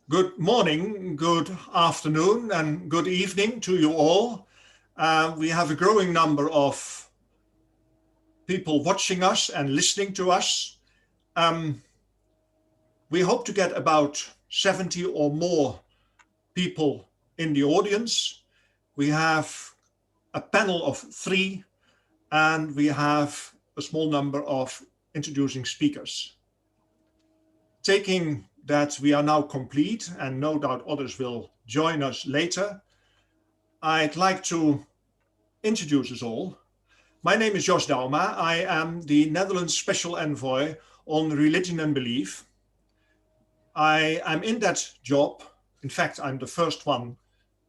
Good morning, good afternoon, and good evening to you all. We have a growing number of people watching us and listening to us. We hope to get about 70 or more people in the audience. We have a panel of 3, and we have a small number of introducing speakers. Taking that we are now complete, and no doubt others will join us later, I'd like to introduce us all. My name is Douma. I am the Netherlands Special Envoy on Religion and Belief. I am in that job. In fact, I'm the first one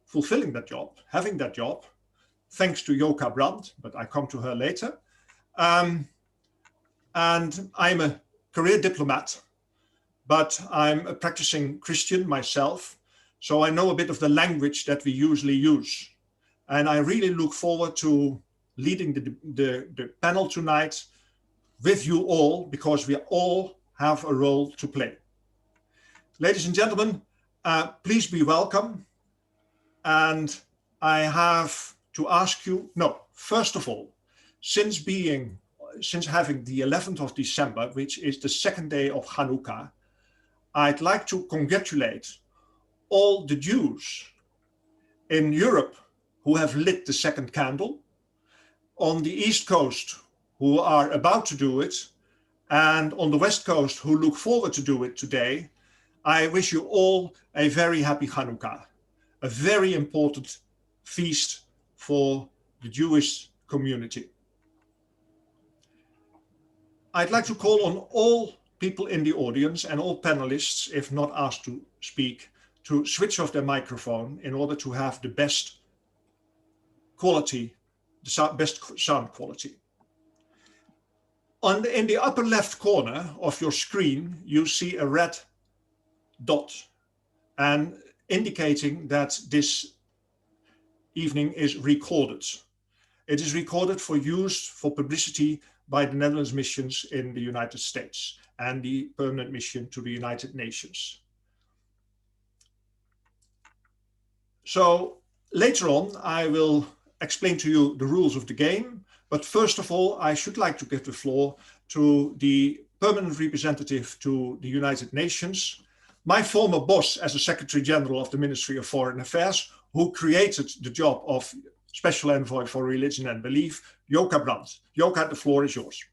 fulfilling that job, having that job, thanks to Yoka Brandt, but I come to her later. And I'm a career diplomat, but I'm a practicing Christian myself, so I know a bit of the language that we usually use. And I really look forward to leading the panel tonight with you all, because we all have a role to play. Ladies and gentlemen, please be welcome. And I have to ask you, first of all, since having the 11th of December, which is the second day of Hanukkah, I'd like to congratulate all the Jews in Europe who have lit the second candle, on the East Coast who are about to do it, and on the West Coast who look forward to do it today. I wish you all a very happy Hanukkah, a very important feast for the Jewish community. I'd like to call on all people in the audience and all panelists, if not asked to speak, to switch off their microphone in order to have the best quality, the best sound quality. In the upper left corner of your screen, you see a red dot, and indicating that this evening is recorded. It is recorded for use for publicity by the Netherlands missions in the United States and the permanent mission to the United Nations. So later on, I will explain to you the rules of the game. But first of all, I should like to give the floor to the permanent representative to the United Nations, my former boss as a Secretary General of the Ministry of Foreign Affairs, who created the job of Special Envoy for Religion and Belief, Yoka Brandt. Yoka, the floor is yours.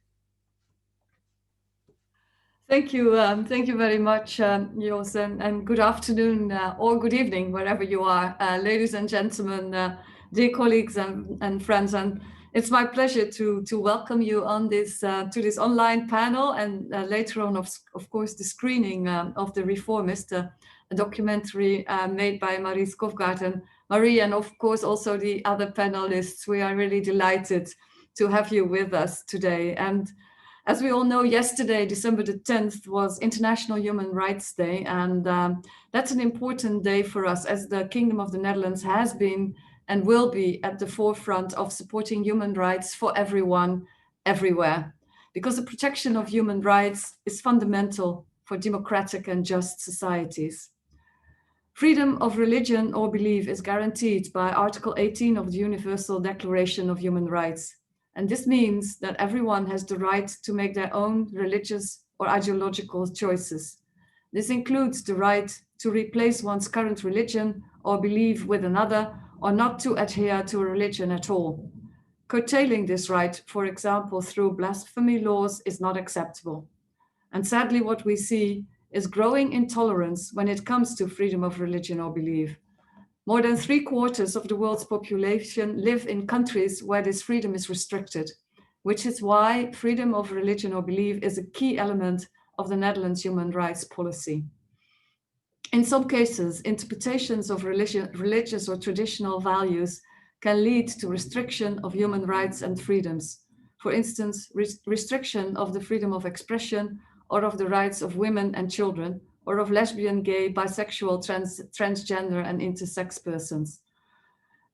Thank you very much, Jos, and good afternoon or good evening, wherever you are, ladies and gentlemen, dear colleagues and friends. And it's my pleasure to welcome you on this to this online panel, and later on, of course, the screening of The Reformist, a documentary made by Skovgaard and Marie, and of course also the other panelists. We are really delighted to have you with us today. And as we all know, yesterday, December the 10th, was International Human Rights Day, and that's an important day for us, as the Kingdom of the Netherlands has been and will be at the forefront of supporting human rights for everyone, everywhere, because the protection of human rights is fundamental for democratic and just societies. Freedom of religion or belief is guaranteed by Article 18 of the Universal Declaration of Human Rights. And this means that everyone has the right to make their own religious or ideological choices. This includes the right to replace one's current religion or belief with another, or not to adhere to a religion at all. Curtailing this right, for example, through blasphemy laws, is not acceptable. And sadly, what we see is growing intolerance when it comes to freedom of religion or belief. More than 3/4 of the world's population live in countries where this freedom is restricted, which is why freedom of religion or belief is a key element of the Netherlands human rights policy. In some cases, interpretations of religious or traditional values can lead to restriction of human rights and freedoms. For instance, restriction of the freedom of expression or of the rights of women and children, or of lesbian, gay, bisexual, transgender, and intersex persons.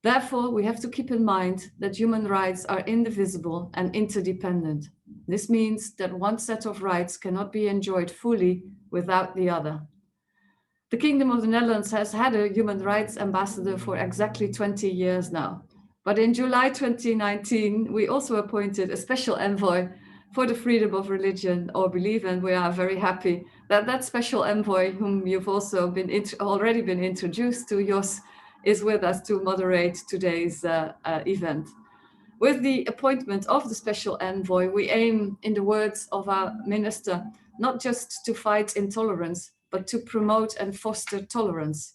Therefore, we have to keep in mind that human rights are indivisible and interdependent. This means that one set of rights cannot be enjoyed fully without the other. The Kingdom of the Netherlands has had a human rights ambassador for exactly 20 years now. But in July 2019, we also appointed a special envoy for the freedom of religion or belief, and we are very happy that that special envoy, whom you've also already been introduced to, Jos, is with us to moderate today's event. With the appointment of the special envoy, we aim, in the words of our minister, not just to fight intolerance, but to promote and foster tolerance.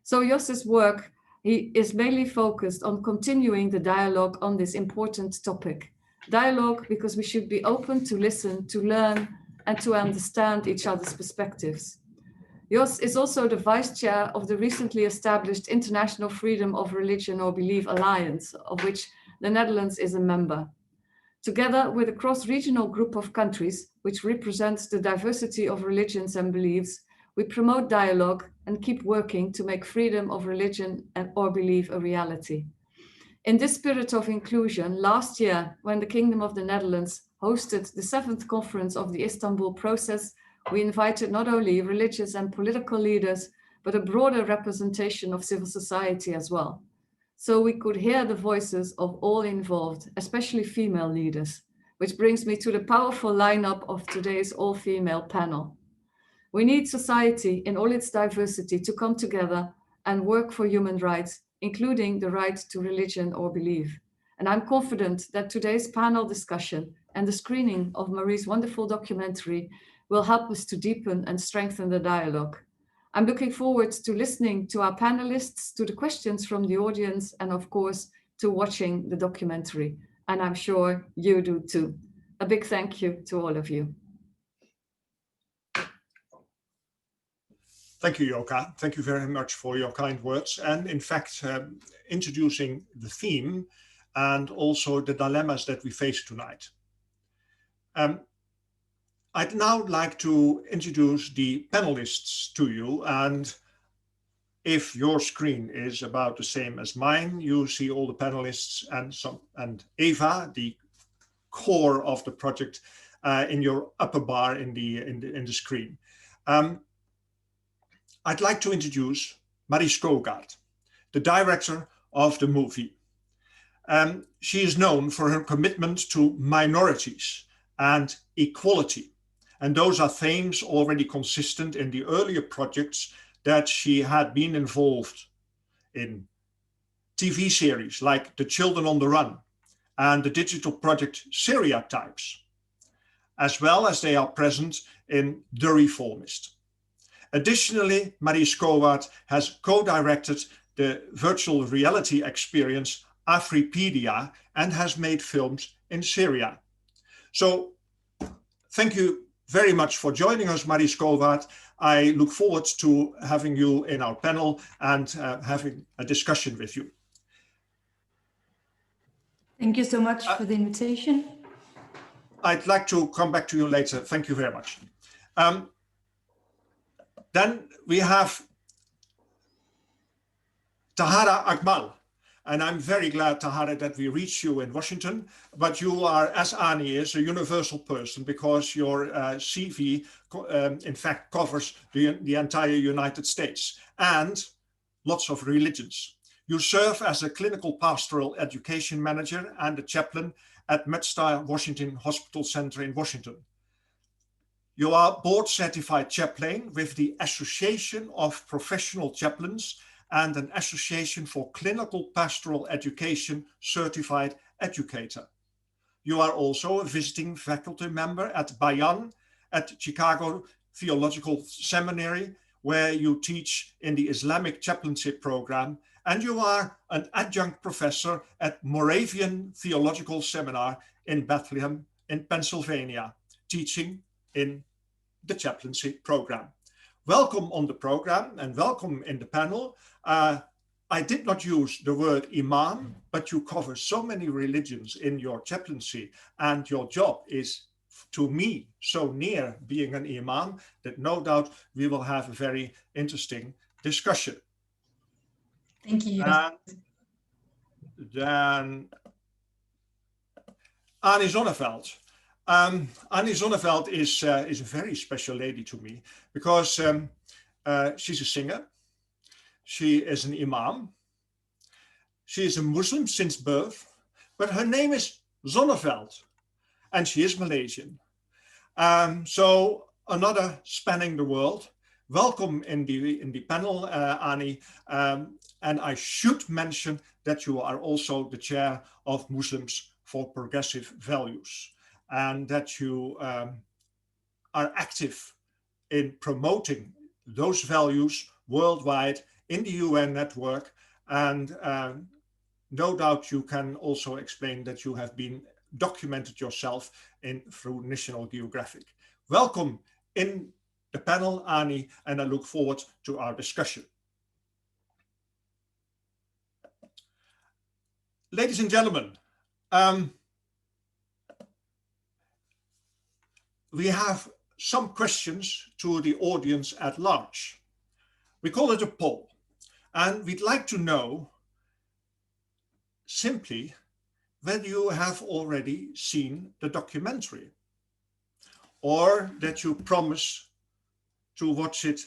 So Jos's work, he is mainly focused on continuing the dialogue on this important topic. Dialogue because we should be open to listen, to learn, and to understand each other's perspectives. Jos is also the vice chair of the recently established International Freedom of Religion or Belief Alliance, of which the Netherlands is a member. Together with a cross-regional group of countries, which represents the diversity of religions and beliefs, we promote dialogue and keep working to make freedom of religion or belief a reality. In this spirit of inclusion, last year, when the Kingdom of the Netherlands hosted the 7th conference of the Istanbul process, we invited not only religious and political leaders, but a broader representation of civil society as well. So we could hear the voices of all involved, especially female leaders, which brings me to the powerful lineup of today's all-female panel. We need society in all its diversity to come together and work for human rights, including the right to religion or belief. And I'm confident that today's panel discussion and the screening of Marie's wonderful documentary will help us to deepen and strengthen the dialogue. I'm looking forward to listening to our panelists, to the questions from the audience, and of course, to watching the documentary. And I'm sure you do too. A big thank you to all of you. Thank you, Yoka. Thank you very much for your kind words. And in fact, introducing the theme and also the dilemmas that we face tonight. I'd now like to introduce the panelists to you, and if your screen is about the same as mine, you see all the panelists and Eva, the core of the project, in your upper bar in the screen. I'd like to introduce Marie Skovgaard, the director of the movie. She is known for her commitment to minorities and equality. And those are themes already consistent in the earlier projects that she had been involved in. TV series like The Children on the Run and the digital project Stereotypes, as well as they are present in The Reformist. Additionally, Marie Skovgaard has co-directed the virtual reality experience Afripedia and has made films in Syria. So thank you very much for joining us, Marie Skovgaard. I look forward to having you in our panel and having a discussion with you. Thank you so much for the invitation. I'd like to come back to you later. Thank you very much. Then we have Tahara Akmal. And I'm very glad, Tahara, that we reached you in Washington, but you are, as Ani is, a universal person because your CV, in fact, covers the entire United States and lots of religions. You serve as a clinical pastoral education manager and a chaplain at MedStar Washington Hospital Center in Washington. You are board certified chaplain with the Association of Professional Chaplains and an Association for Clinical Pastoral Education certified educator. You are also a visiting faculty member at Bayan at Chicago Theological Seminary, where you teach in the Islamic chaplainship program, and you are an adjunct professor at Moravian Theological Seminar in Bethlehem in Pennsylvania, teaching in the chaplaincy program. Welcome on the program and welcome in the panel. I did not use the word Imam, but you cover so many religions in your chaplaincy, and your job is, to me, so near being an Imam that no doubt we will have a very interesting discussion. Thank you. And then Ani Zonneveld. Ani Zonneveld is a very special lady to me because She's a singer. She is an Imam. She is a Muslim since birth, but her name is Zonneveld, and she is Malaysian. So another spanning the world. Welcome in the panel, Ani. And I should mention that you are also the chair of Muslims for Progressive Values, and that you are active in promoting those values worldwide in the UN network. And no doubt you can also explain that you have been documented yourself through National Geographic. Welcome in the panel, Ani, and I look forward to our discussion. Ladies and gentlemen, we have some questions to the audience at large. We call it a poll, and we'd like to know simply whether you have already seen the documentary, or that you promise to watch it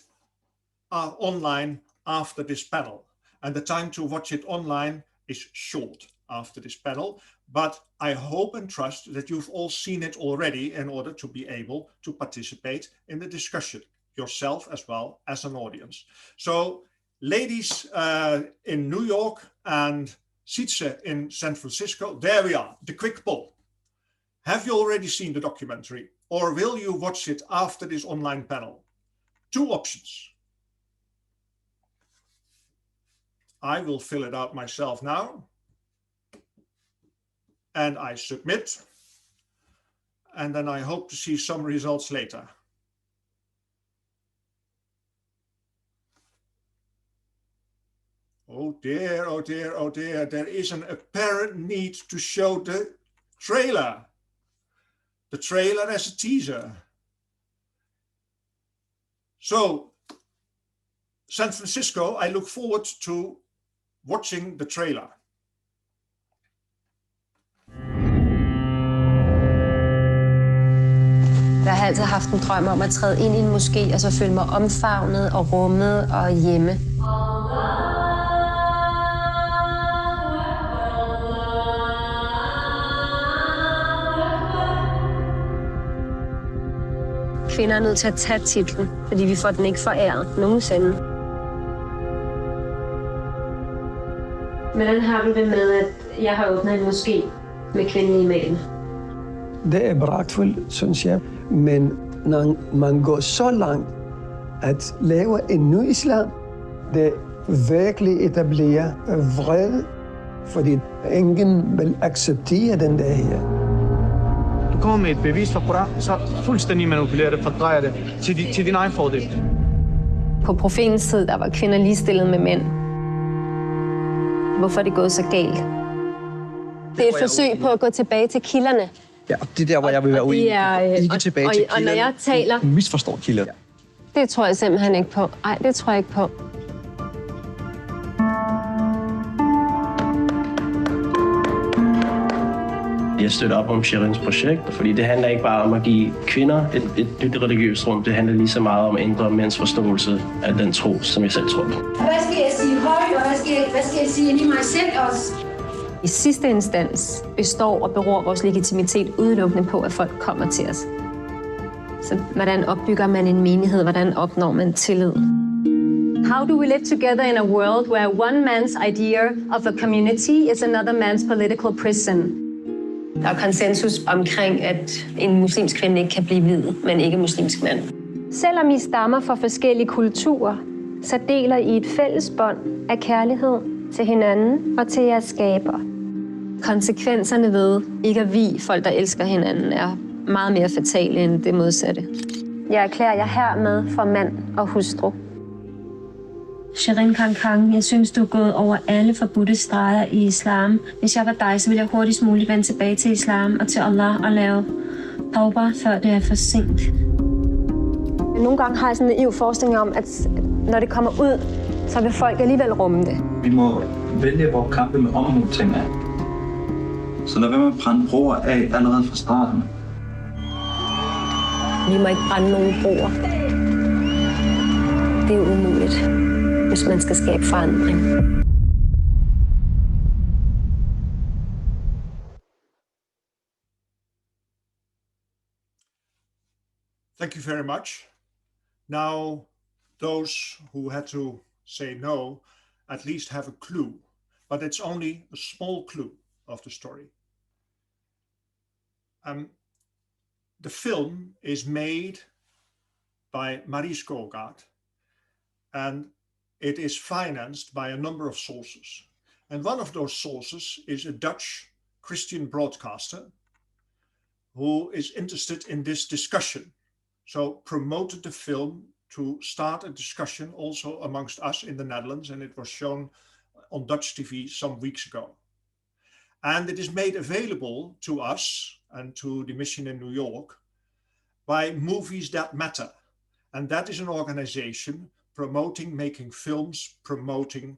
online after this panel. And the time to watch it online is short after this panel, but I hope and trust that you've all seen it already in order to be able to participate in the discussion, yourself as well as an audience. So ladies in New York and Sietse in San Francisco, there we are, the quick poll. Have you already seen the documentary, or will you watch it after this online panel? Two options. I will fill it out myself now. And I submit. And then I hope to see some results later. Oh dear, oh dear, oh dear. There is an apparent need to show the trailer. The trailer as a teaser. So, San Francisco, I look forward to watching the trailer. Jeg har altid haft en drøm om at træde ind i en moské og så føle mig omfavnet og rummet og hjemme. Kvinder er nødt til at tage titlen, fordi vi får den ikke foræret nogensinde. Hvordan har du det med, at jeg har åbnet en moské med kvindelige imam? Det er pragtfuldt, synes jeg. Men når man går så langt at lave en ny islam, det virkelig etablerer vrede, fordi ingen vil acceptere den der her. Du kommer med et bevis fra Koran, så fuldstændig manipulerer det, fordrejer det til din egen fordel. På profetens tid, der var kvinder ligestillet med mænd. Hvorfor er det gået så galt? Det er et forsøg på at gå tilbage til kilderne. Ja, det er der, hvor jeg vil være uenig. Ikke tilbage til kilderne. Og når jeg taler... Misforstår kilder. Det tror jeg simpelthen ikke på. Nej, det tror jeg ikke på. Jeg støtter op om Sherins projekt, fordi det handler ikke bare om at give kvinder et nyt religiøst rum. Det handler lige så meget om at ændre mænds forståelse af den tro, som jeg selv tror på. Hvad skal jeg sige højt, og hvad skal jeg sige ind i mig selv også? I sidste instans består og beror vores legitimitet udelukkende på, at folk kommer til os. Så hvordan opbygger man en menighed? Hvordan opnår man tillid? How do we live together in a world where one man's idea of a community is another man's political prison? Der er konsensus omkring, at en muslimsk kvinde ikke kan blive hvid, men ikke muslimsk mand. Selvom I stammer fra forskellige kulturer, så deler I et fælles bånd af kærlighed til hinanden og til jeres skaber. Konsekvenserne ved ikke at vie folk, der elsker hinanden, er meget mere fatale end det modsatte. Jeg erklærer jer hermed for mand og hustru. Sherin Kankang, jeg synes, du er gået over alle forbudte streger i islam. Hvis jeg var dig, så ville jeg hurtigst muligt vende tilbage til islam og til Allah og lave tauba, før det er for sent. Nogle gange har jeg sådan en naiv forestilling om, at når det kommer ud, så vil folk alligevel rumme det. Vi må vælge vores kampe med omhu, tænker jeg. Så lad være med at brænde broer af allerede fra starten. Vi må ikke brænde nogen broer. det er umuligt, hvis man skal skabe forandring. Thank you very much. Now, those who had to say no at least have a clue, but it's only a small clue of the story. The film is made by Marie Skovgaard, and it is financed by a number of sources. And one of those sources is a Dutch Christian broadcaster who is interested in this discussion. So promoted the film to start a discussion also amongst us in the Netherlands, and it was shown on Dutch TV some weeks ago. And it is made available to us and to the mission in New York by Movies That Matter. And that is an organization promoting making films, promoting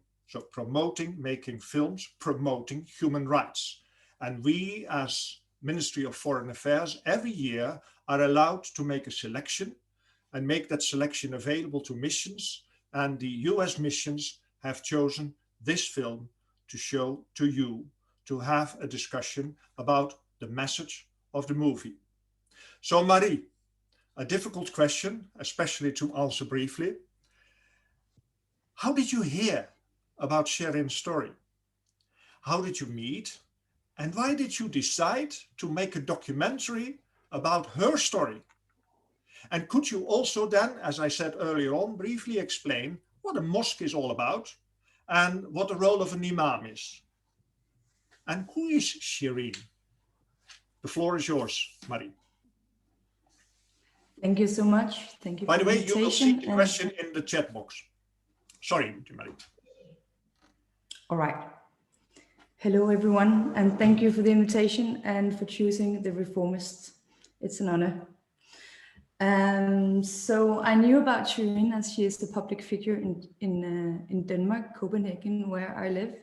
human rights. And we as Ministry of Foreign Affairs every year are allowed to make a selection and make that selection available to missions. And the US missions have chosen this film to show to you, to have a discussion about the message of the movie. So Marie, a difficult question, especially to answer briefly. How did you hear about Sherin's story? How did you meet? And why did you decide to make a documentary about her story? And could you also then, as I said earlier on, briefly explain what a mosque is all about and what the role of an imam is? And who is Sherin? The floor is yours, Marie. Thank you so much. Thank you. By the way, you will see the and... question in the chat box. Sorry, Marie. All right. Hello, everyone, and thank you for the invitation and for choosing the Reformist. It's an honor. So I knew about Sherin as she is the public figure in Denmark, Copenhagen, where I live.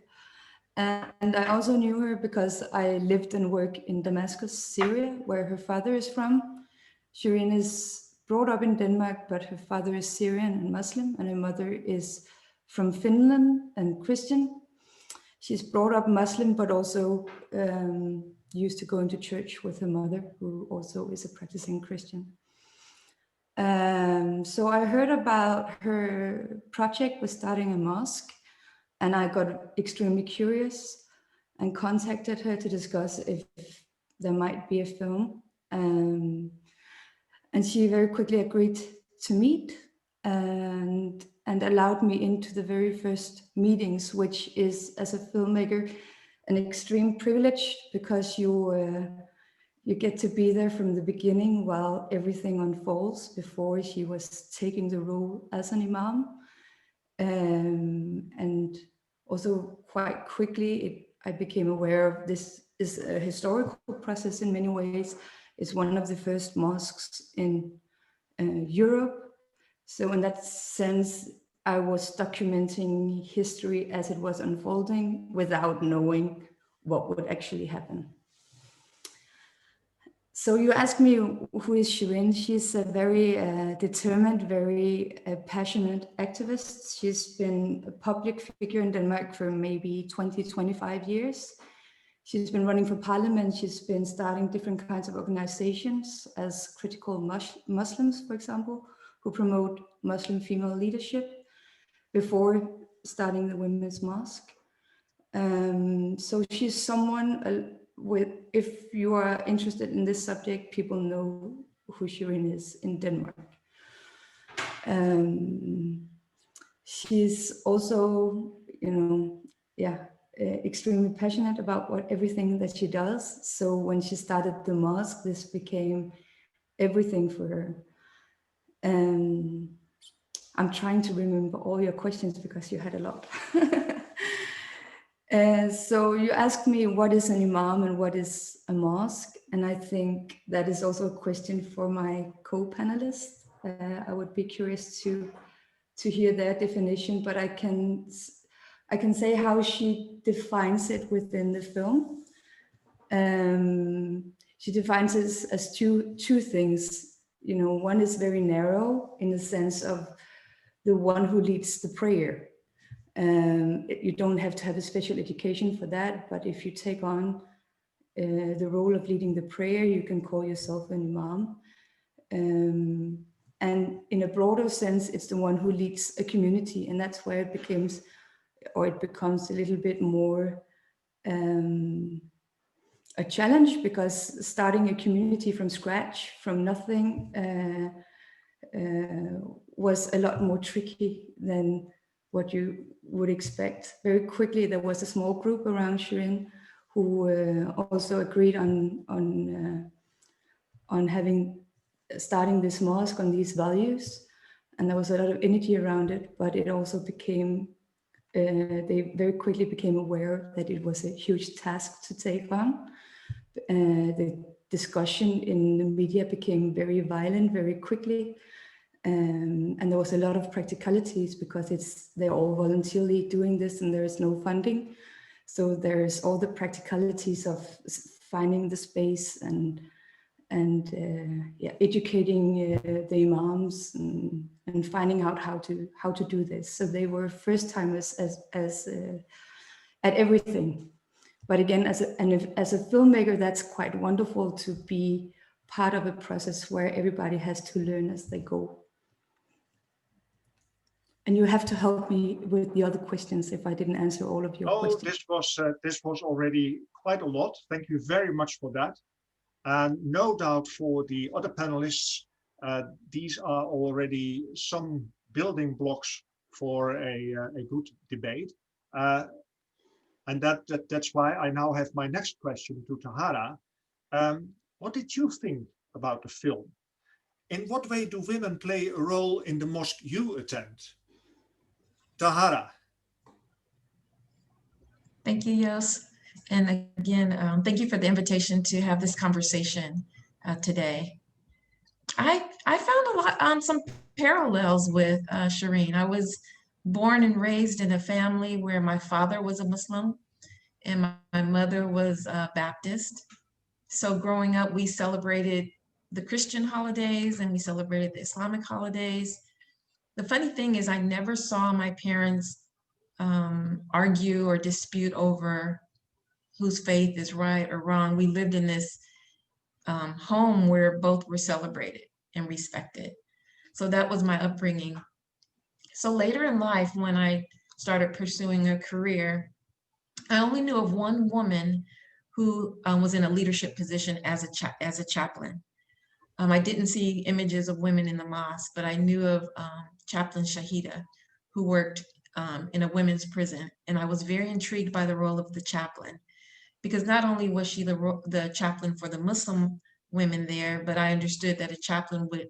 And I also knew her because I lived and worked in Damascus, Syria, where her father is from. Sherin is brought up in Denmark, but her father is Syrian and Muslim, and her mother is from Finland and Christian. She's brought up Muslim, but also used to go into church with her mother, who also is a practicing Christian. So I heard about her project with starting a mosque, and I got extremely curious and contacted her to discuss if there might be a film. And she very quickly agreed to meet and allowed me into the very first meetings, which is, as a filmmaker, an extreme privilege, because you get to be there from the beginning while everything unfolds. Before she was taking the role as an imam, and also quite quickly I became aware of this is a historical process in many ways. It's one of the first mosques in Europe. So in that sense, I was documenting history as it was unfolding without knowing what would actually happen. So you asked me, who is Sherin? She's a very determined, very passionate activist. She's been a public figure in Denmark for maybe 20, 25 years. She's been running for parliament. She's been starting different kinds of organizations as critical Muslims, for example, who promote Muslim female leadership before starting the Women's Mosque. So she's someone if you are interested in this subject, people know who Sherin is in Denmark. She's also, extremely passionate about everything that she does. So when she started the mosque, this became everything for her. I'm trying to remember all your questions because you had a lot. So you asked me, what is an imam and what is a mosque? And I think that is also a question for my co-panelists. I would be curious to hear their definition, but I can say how she defines it within the film. She defines it as two things. One is very narrow in the sense of the one who leads the prayer. You don't have to have a special education for that, but if you take on the role of leading the prayer, you can call yourself an Imam. And in a broader sense, it's the one who leads a community, and that's where it becomes a little bit more a challenge, because starting a community from scratch, from nothing, was a lot more tricky than what you would expect. Very quickly, there was a small group around Shirin who also agreed on starting this mosque on these values, and there was a lot of energy around it. But it also became they very quickly became aware that it was a huge task to take on. The discussion in the media became very violent very quickly. And there was a lot of practicalities, because they're all voluntarily doing this and there is no funding. So there's all the practicalities of finding the space and educating the imams and finding out how to do this. So they were first timers at everything. But again, as a filmmaker, that's quite wonderful to be part of a process where everybody has to learn as they go. And you have to help me with the other questions if I didn't answer all of your questions. This was already quite a lot. Thank you very much for that. And no doubt for the other panelists, these are already some building blocks for a good debate. And that's why I now have my next question to Tahara. What did you think about the film? In what way do women play a role in the mosque you attend? Tahara. Thank you, Jos. And again, thank you for the invitation to have this conversation today. I found some parallels with Shireen. I was born and raised in a family where my father was a Muslim and my mother was Baptist. So growing up, we celebrated the Christian holidays and we celebrated the Islamic holidays. The funny thing is I never saw my parents argue or dispute over whose faith is right or wrong. We lived in this home where both were celebrated and respected. So that was my upbringing. So later in life, when I started pursuing a career, I only knew of one woman who was in a leadership position as a chaplain. I didn't see images of women in the mosque, but I knew of Chaplain Shahida, who worked in a women's prison. And I was very intrigued by the role of the chaplain, because not only was she the chaplain for the Muslim women there, but I understood that a chaplain would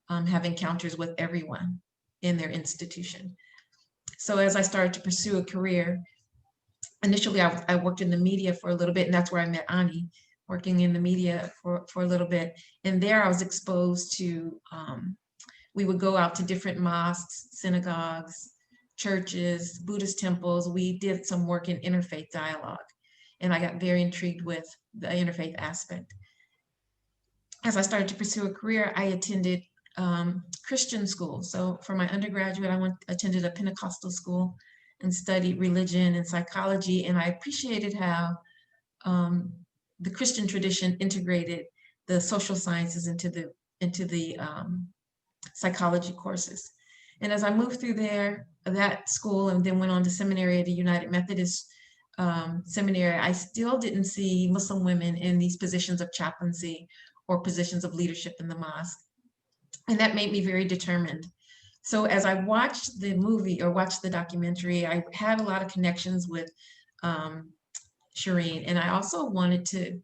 have encounters with everyone in their institution. So as I started to pursue a career, initially I worked in the media for a little bit, and that's where I met Ani, working in the media for a little bit. And there I was exposed to, we would go out to different mosques, synagogues, churches, Buddhist temples. We did some work in interfaith dialogue, and I got very intrigued with the interfaith aspect. As I started to pursue a career, I attended Christian school. So for my undergraduate, I attended a Pentecostal school and studied religion and psychology, and I appreciated how the Christian tradition integrated the social sciences into the psychology courses. And as I moved through that school and then went on to seminary at a United Methodist seminary, I still didn't see Muslim women in these positions of chaplaincy or positions of leadership in the mosque. And that made me very determined. So as I watched the movie or watched the documentary, I had a lot of connections with Shireen. And I also wanted to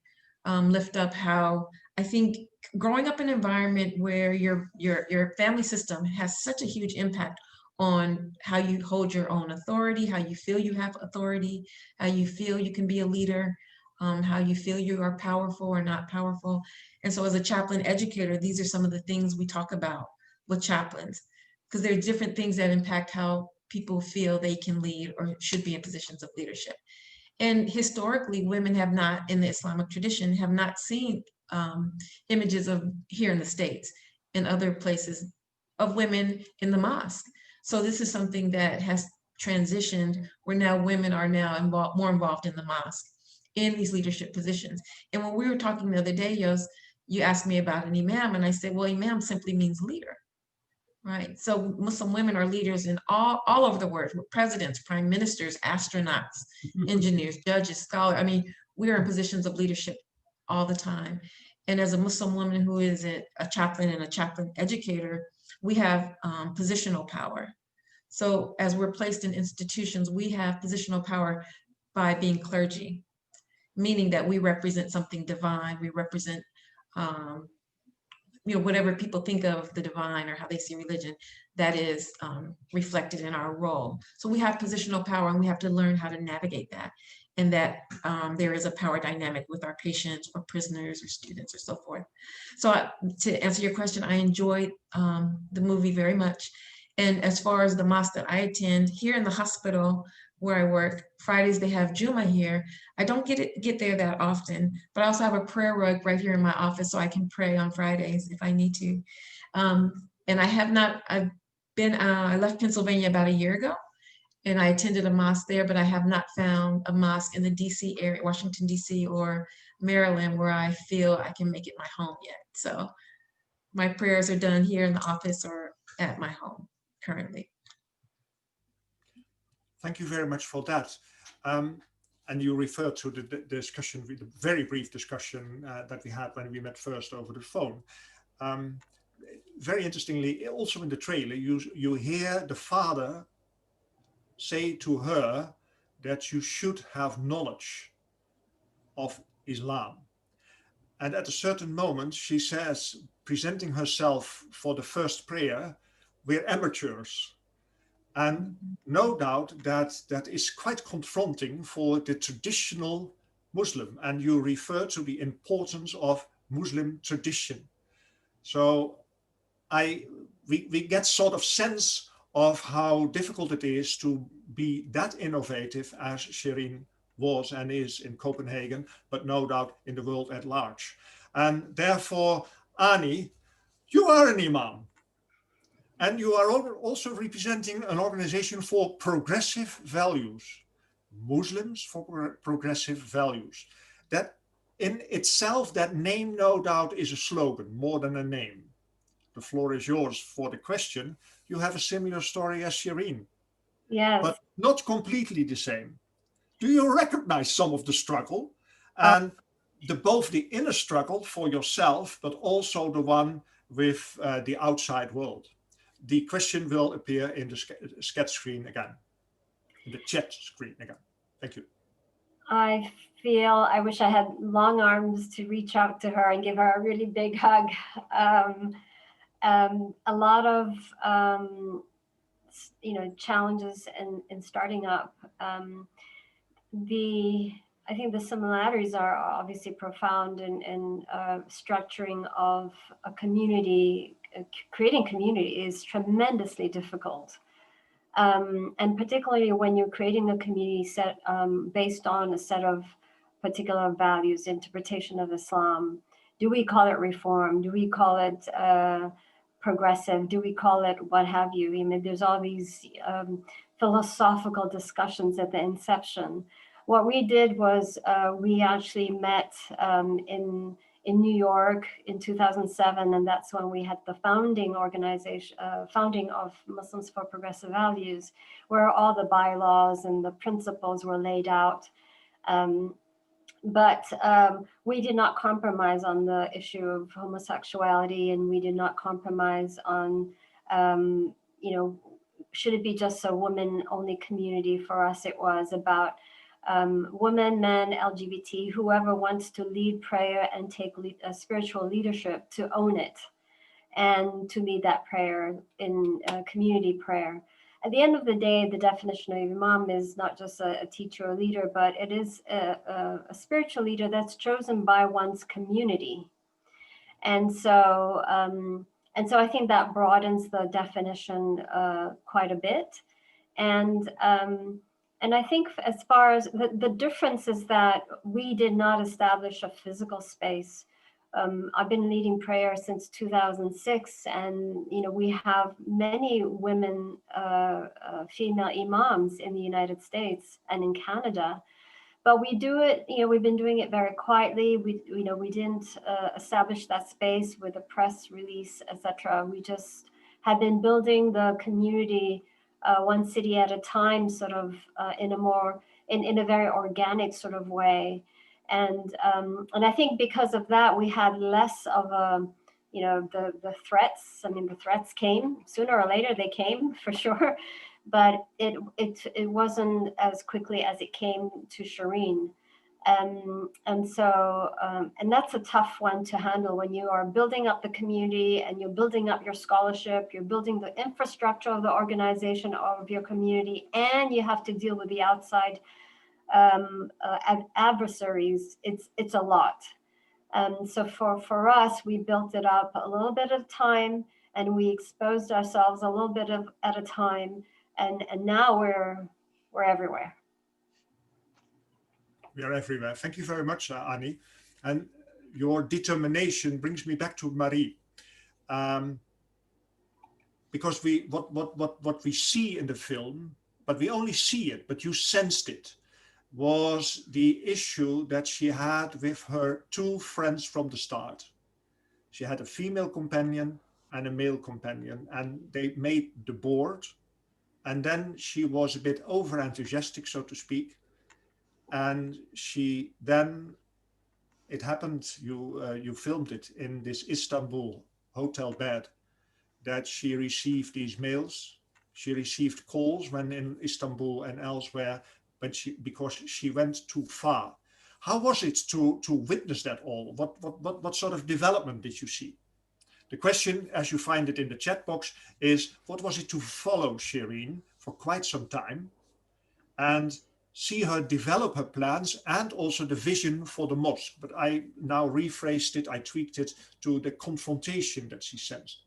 lift up how I think growing up in an environment where your family system has such a huge impact on how you hold your own authority, how you feel you have authority, how you feel you can be a leader, how you feel you are powerful or not powerful. And so as a chaplain educator, these are some of the things we talk about with chaplains, because there are different things that impact how people feel they can lead or should be in positions of leadership. And historically, women have not, in the Islamic tradition, have not seen images of, here in the States and other places, of women in the mosque. So this is something that has transitioned where now women are now more involved in the mosque in these leadership positions. And when we were talking the other day, Yos, you asked me about an imam, and I said, well, imam simply means leader, right? So Muslim women are leaders in all over the world, presidents, prime ministers, astronauts, engineers, judges, scholars. I mean, we are in positions of leadership all the time. And as a Muslim woman who is a chaplain and a chaplain educator, we have positional power. So as we're placed in institutions, we have positional power by being clergy, meaning that we represent something divine. We represent, whatever people think of the divine or how they see religion, that is reflected in our role. So we have positional power, and we have to learn how to navigate that. And that there is a power dynamic with our patients or prisoners or students or so forth. So to answer your question, I enjoyed the movie very much. And as far as the mosque that I attend, here in the hospital where I work, Fridays they have Juma here. I don't get there that often, but I also have a prayer rug right here in my office so I can pray on Fridays if I need to. And I left Pennsylvania about a year ago, and I attended a mosque there, but I have not found a mosque in the DC area, Washington, DC or Maryland, where I feel I can make it my home yet. So my prayers are done here in the office or at my home currently. Thank you very much for that. And you referred to the discussion, the very brief discussion that we had when we met first over the phone. Very interestingly, also in the trailer, you hear the father say to her that you should have knowledge of Islam. And at a certain moment, she says, presenting herself for the first prayer, we're amateurs. And no doubt that is quite confronting for the traditional Muslim. And you refer to the importance of Muslim tradition. So we get sort of sense of how difficult it is to be that innovative as Shireen was and is in Copenhagen, but no doubt in the world at large. And therefore, Ani, you are an imam. And you are also representing an organization for progressive values, Muslims for progressive values. That in itself, that name no doubt is a slogan more than a name. The floor is yours for the question. You have a similar story as Shireen. Yes. But not completely the same. Do you recognize some of the struggle and both the inner struggle for yourself, but also the one with the outside world? The question will appear in the sketch screen again, in the chat screen again. Thank you. I wish I had long arms to reach out to her and give her a really big hug. A lot of challenges in starting up. I think the similarities are obviously profound in structuring of a community. Creating community is tremendously difficult. And particularly when you're creating a community set based on a set of particular values, interpretation of Islam. Do we call it reform? Do we call it progressive? Do we call it what have you? I mean, there's all these philosophical discussions at the inception. What we did was we actually met in New York in 2007, and that's when we had the founding of Muslims for Progressive Values, where all the bylaws and the principles were laid out. But we did not compromise on the issue of homosexuality, and we did not compromise on, should it be just a women-only community? For us, it was about women, men, LGBT, whoever wants to lead prayer and take spiritual leadership to own it and to lead that prayer in community prayer. At the end of the day, the definition of Imam is not just a teacher or leader, but it is a spiritual leader that's chosen by one's community. And so I think that broadens the definition quite a bit. And I think as far as the difference is that we did not establish a physical space I've been leading prayer since 2006, and we have many women, female imams in the United States and in Canada. But we do it, we've been doing it very quietly. We didn't establish that space with a press release, etc. We just have been building the community one city at a time, sort of in a very organic sort of way. And I think because of that, we had less of a, the threats. I mean, the threats came sooner or later. They came for sure. But it wasn't as quickly as it came to Shireen. And so that's a tough one to handle when you are building up the community and you're building up your scholarship, you're building the infrastructure of the organization of your community, and you have to deal with the outside adversaries. It's a lot. So for us, we built it up a little bit at a time, and we exposed ourselves a little bit at a time. And now we're everywhere. We are everywhere. Thank you very much, Annie. And your determination brings me back to Marie, because what we see in the film, but we only see it, but you sensed it, was the issue that she had with her two friends from the start. She had a female companion and a male companion, and they made the board. And then she was a bit over enthusiastic, so to speak. And it happened, you filmed it in this Istanbul hotel bed, that she received these mails. She received calls when in Istanbul and elsewhere, because she went too far. How was it to witness that all? What sort of development did you see? The question, as you find it in the chat box, is what was it to follow Shireen for quite some time and see her develop her plans and also the vision for the mosque? But I now rephrased it, I tweaked it to the confrontation that she sensed.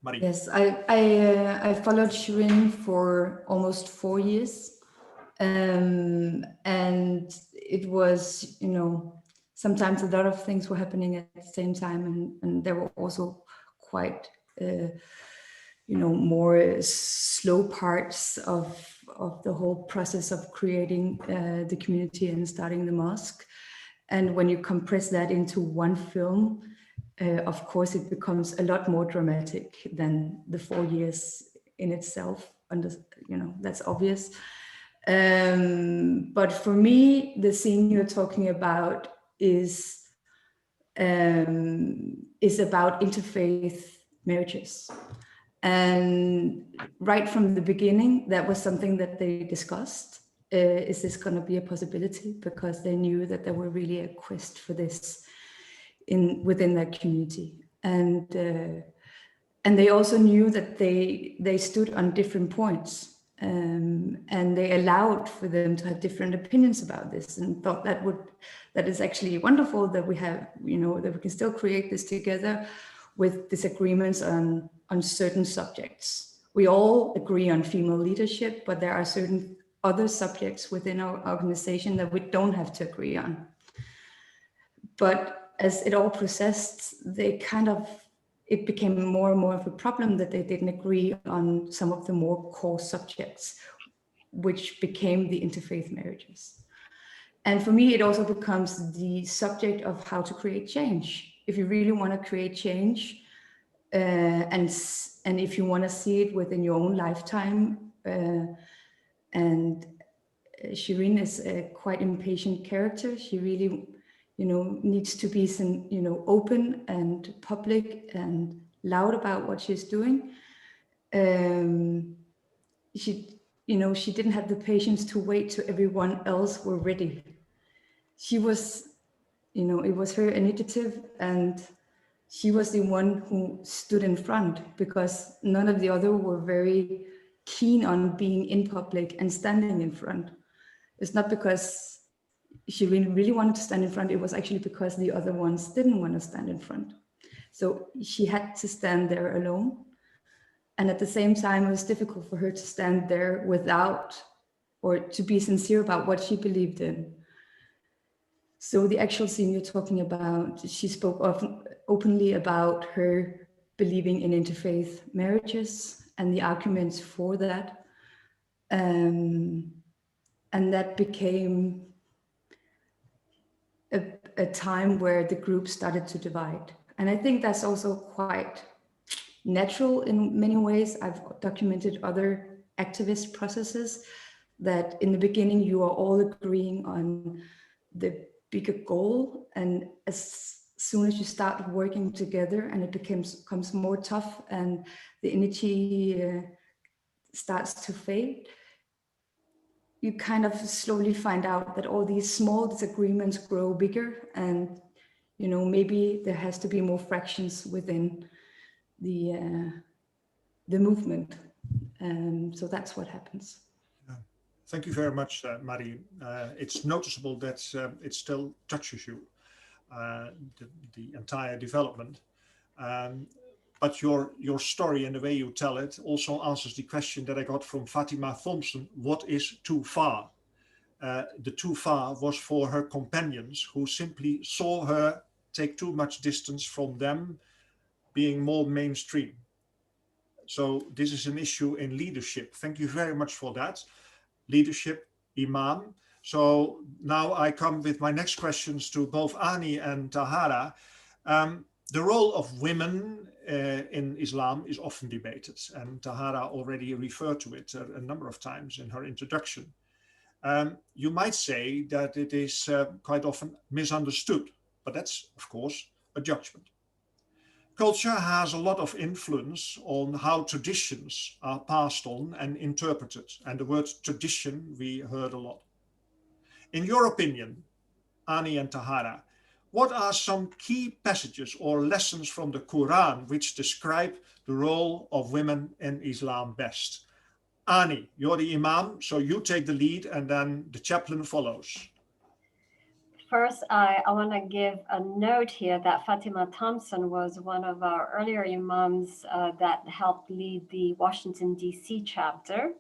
Marie. Yes, I followed Shireen for almost 4 years. And it was, sometimes a lot of things were happening at the same time, and there were also quite, more slow parts of the whole process of creating the community and starting the mosque. And when you compress that into one film, of course, it becomes a lot more dramatic than the 4 years in itself. That's obvious. But for me, the scene you're talking about is about interfaith marriages. And right from the beginning, that was something that they discussed. Is this going to be a possibility? Because they knew that there were really a quest for this within that community. And they also knew that they stood on different points. And they allowed for them to have different opinions about this, and thought that is actually wonderful that we have, that we can still create this together with disagreements on certain subjects. We all agree on female leadership, but there are certain other subjects within our organization that we don't have to agree on. But as it all processed, it became more and more of a problem that they didn't agree on some of the more core subjects, which became the interfaith marriages. And for me, it also becomes the subject of how to create change. If you really want to create change, and if you want to see it within your own lifetime, and Shireen is a quite impatient character. She really needs to be open and public and loud about what she's doing. She didn't have the patience to wait till everyone else were ready. She was, it was her initiative, and she was the one who stood in front, because none of the other were very keen on being in public and standing in front. It's not because she really wanted to stand in front. It was actually because the other ones didn't want to stand in front. So she had to stand there alone. And at the same time, it was difficult for her to stand there without, or to be sincere about what she believed in. So the actual scene you're talking about, she spoke openly about her believing in interfaith marriages and the arguments for that. And that became a time where the group started to divide. And I think that's also quite natural in many ways. I've documented other activist processes that in the beginning you are all agreeing on the bigger goal, and as soon as you start working together and it becomes more tough and the energy starts to fade, you kind of slowly find out that all these small disagreements grow bigger, and maybe there has to be more fractions within the movement. So that's what happens. Thank you very much, Marie. It's noticeable that it still touches you, the entire development. But your story and the way you tell it also answers the question that I got from Fatima Thompson: what is too far? The too far was for her companions, who simply saw her take too much distance from them being more mainstream. So this is an issue in leadership. Thank you very much for that. Leadership, Imam. So now I come with my next questions to both Ani and Tahara. The role of women in Islam is often debated, and Tahara already referred to it a number of times in her introduction. You might say that it is quite often misunderstood, but that's, of course, a judgment. Culture has a lot of influence on how traditions are passed on and interpreted, and the word tradition we heard a lot. In your opinion, Ani and Tahara, what are some key passages or lessons from the Quran which describe the role of women in Islam best? Ani, you're the Imam, so you take the lead and then the chaplain follows. First, I want to give a note here that Fatima Thompson was one of our earlier imams that helped lead the Washington, D.C. chapter.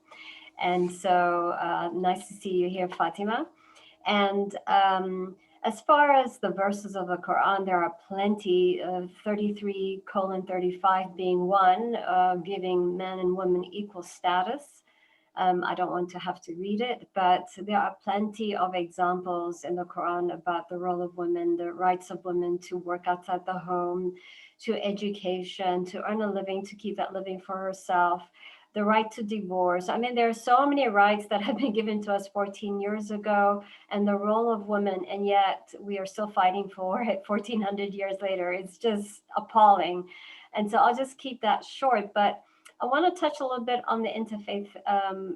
And so nice to see you here, Fatima. And as far as the verses of the Quran, there are plenty, 33:35 being one, giving men and women equal status. I don't want to have to read it, but there are plenty of examples in the Quran about the role of women, the rights of women to work outside the home, to education, to earn a living, to keep that living for herself, the right to divorce. I mean, there are so many rights that have been given to us 14 years ago, and the role of women, and yet we are still fighting for it 1400 years later. It's just appalling. And so I'll just keep that short, but I want to touch a little bit on the interfaith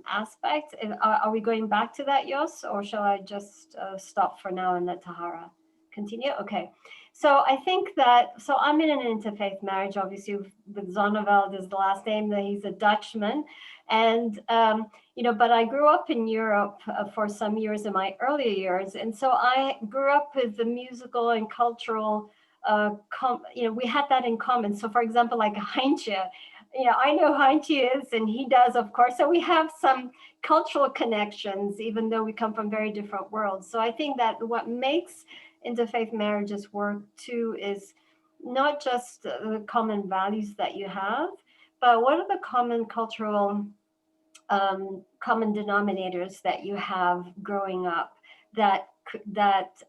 aspect. Are we going back to that, Jos, or shall I just stop for now and let Tahara continue? Okay. So I think that, so I'm in an interfaith marriage, obviously, with Zonneveld is the last name, that he's a Dutchman. And, but I grew up in Europe for some years in my earlier years. And so I grew up with the musical and cultural, we had that in common. So for example, like Heintje, I know Heintje is, and he does, of course. So we have some cultural connections, even though we come from very different worlds. So I think that what makes interfaith marriages work too is not just the common values that you have, but what are the common cultural, common denominators that you have growing up that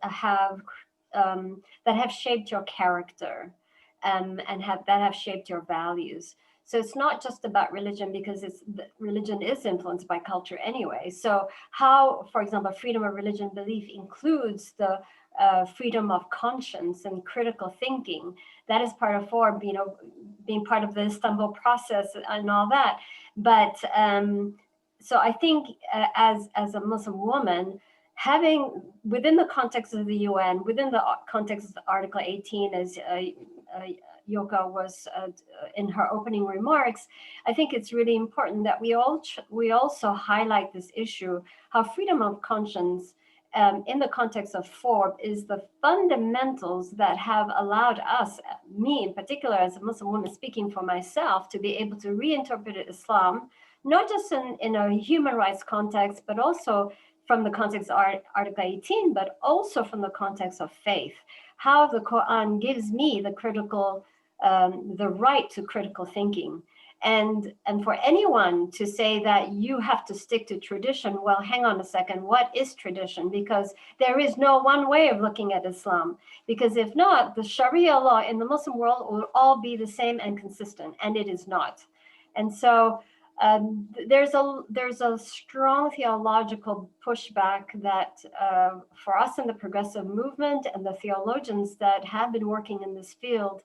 have shaped your character and have shaped your values. So it's not just about religion, because religion is influenced by culture anyway. So how, for example, freedom of religion belief includes the freedom of conscience and critical thinking. That is part of being part of the Istanbul process and all that. But so I think as a Muslim woman, having within the context of the UN, within the context of Article 18, as Yoka was in her opening remarks, I think it's really important that we also highlight this issue, how freedom of conscience in the context of FORB is the fundamentals that have allowed us, me in particular as a Muslim woman speaking for myself, to be able to reinterpret Islam, not just in a human rights context, but also from the context of Article 18, but also from the context of faith, how the Quran gives me the critical, the right to critical thinking. And for anyone to say that you have to stick to tradition, well, hang on a second, what is tradition? Because there is no one way of looking at Islam. Because if not, the Sharia law in the Muslim world will all be the same and consistent, and it is not. And so there's a strong theological pushback that for us in the progressive movement and the theologians that have been working in this field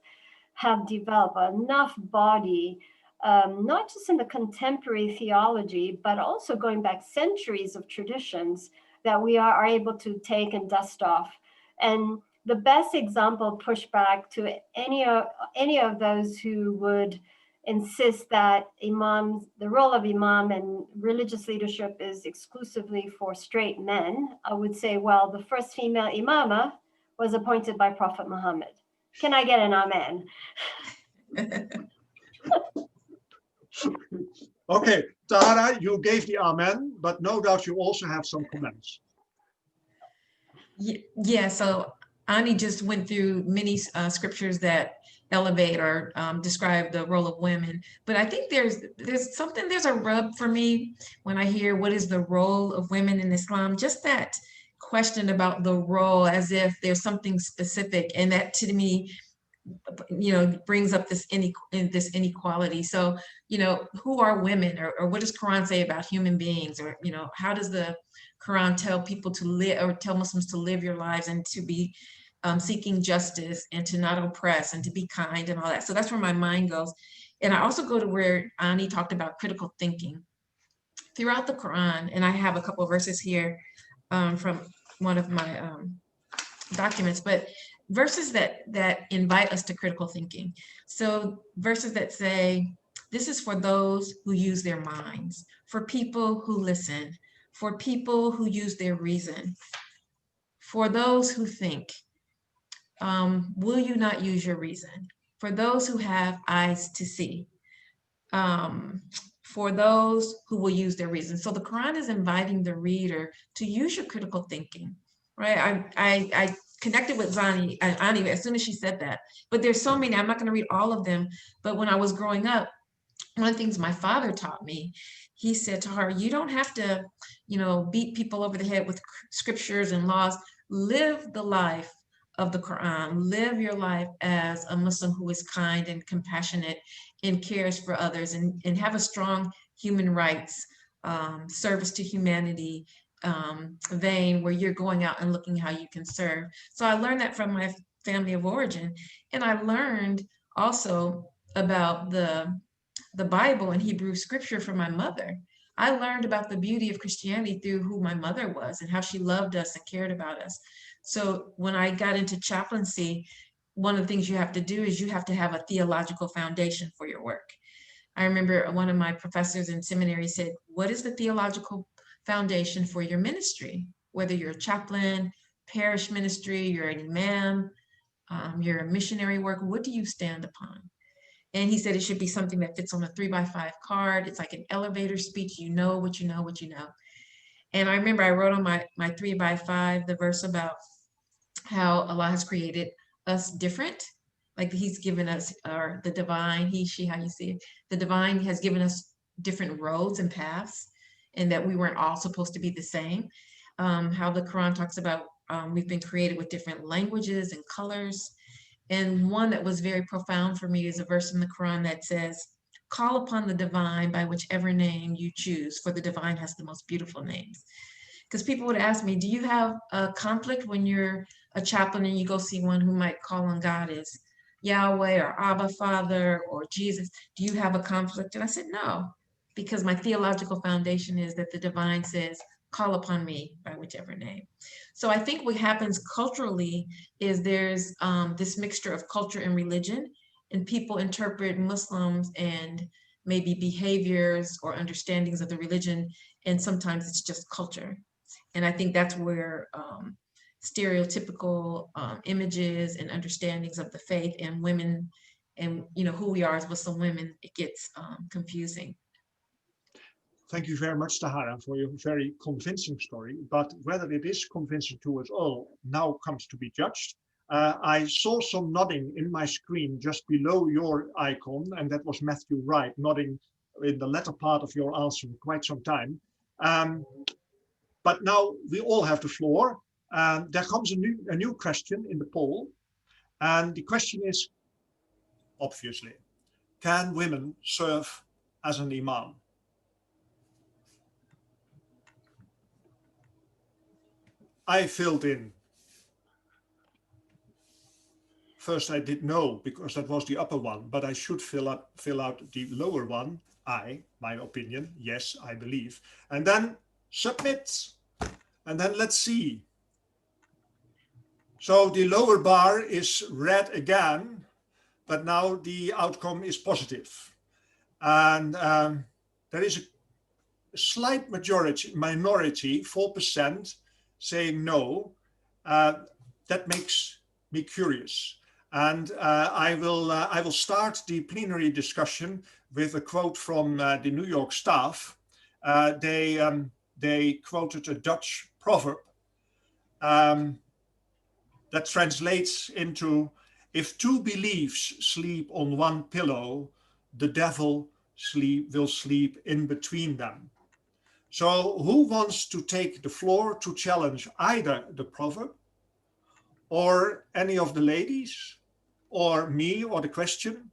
have developed enough body, not just in the contemporary theology, but also going back centuries of traditions that we are able to take and dust off. And the best example pushback to any of those who would insist that imams, the role of imam and religious leadership is exclusively for straight men, I would say, well, the first female imama was appointed by Prophet Muhammad. Can I get an amen? Okay, Tahara, you gave the amen, but no doubt you also have some comments. Yeah, so Ani just went through many scriptures that elevate or describe the role of women, but I think there's a rub for me when I hear what is the role of women in Islam, just that question about the role as if there's something specific, and that to me, brings up this inequality. So, who are women, or what does Quran say about human beings, or, how does the Quran tell people to live, or tell Muslims to live your lives and to be seeking justice and to not oppress and to be kind and all that. So that's where my mind goes. And I also go to where Ani talked about critical thinking throughout the Quran. And I have a couple of verses here from one of my documents, but verses that invite us to critical thinking. So verses that say, this is for those who use their minds, for people who listen, for people who use their reason, for those who think. Will you not use your reason? For those who have eyes to see, for those who will use their reason. So the Quran is inviting the reader to use your critical thinking, right? I connected with Ani as soon as she said that, but there's so many, I'm not going to read all of them, but when I was growing up, one of the things my father taught me, he said to her, you don't have to, beat people over the head with scriptures and laws. Live the life of the Quran. Live your life as a Muslim who is kind and compassionate and cares for others, and have a strong human rights, service to humanity vein, where you're going out and looking how you can serve. So I learned that from my family of origin. And I learned also about the Bible and Hebrew scripture from my mother. I learned about the beauty of Christianity through who my mother was and how she loved us and cared about us. So when I got into chaplaincy, one of the things you have to do is you have to have a theological foundation for your work. I remember one of my professors in seminary said, what is the theological foundation for your ministry? Whether you're a chaplain, parish ministry, you're an imam, you're a missionary work, what do you stand upon? And he said it should be something that fits on a 3x5 card. It's like an elevator speech. You know what you know, what you know. And I remember I wrote on my 3x5 the verse about how Allah has created us different. Like he's given us, or the divine, he, she, how you see it. The divine has given us different roads and paths, and that we weren't all supposed to be the same. How the Quran talks about we've been created with different languages and colors. And one that was very profound for me is a verse in the Quran that says, call upon the divine by whichever name you choose, for the divine has the most beautiful names. Because people would ask me, do you have a conflict when you're a chaplain and you go see one who might call on God as Yahweh or Abba Father or Jesus? Do you have a conflict? And I said, no, because my theological foundation is that the divine says, call upon me by whichever name. So I think what happens culturally is there's this mixture of culture and religion, and people interpret Muslims and maybe behaviors or understandings of the religion, and sometimes it's just culture. And I think that's where stereotypical images and understandings of the faith and women and who we are as Muslim women, it gets confusing. Thank you very much, Tahara, for your very convincing story. But whether it is convincing to us all now comes to be judged. I saw some nodding in my screen just below your icon, and that was Matthew Wright nodding in the latter part of your answer for quite some time. But now we all have the floor. There comes a new question in the poll. And the question is, obviously, can women serve as an imam? I filled in. First I did no, because that was the upper one, but I should fill out the lower one. My opinion, yes, I believe. And then submit. And then let's see. So the lower bar is red again, but now the outcome is positive. And there is a slight minority, 4%, saying no. That makes me curious. And I will start the plenary discussion with a quote from the New York staff. They quoted a Dutch proverb that translates into, if two beliefs sleep on one pillow, the devil will sleep in between them. So who wants to take the floor to challenge either the proverb or any of the ladies or me or the question?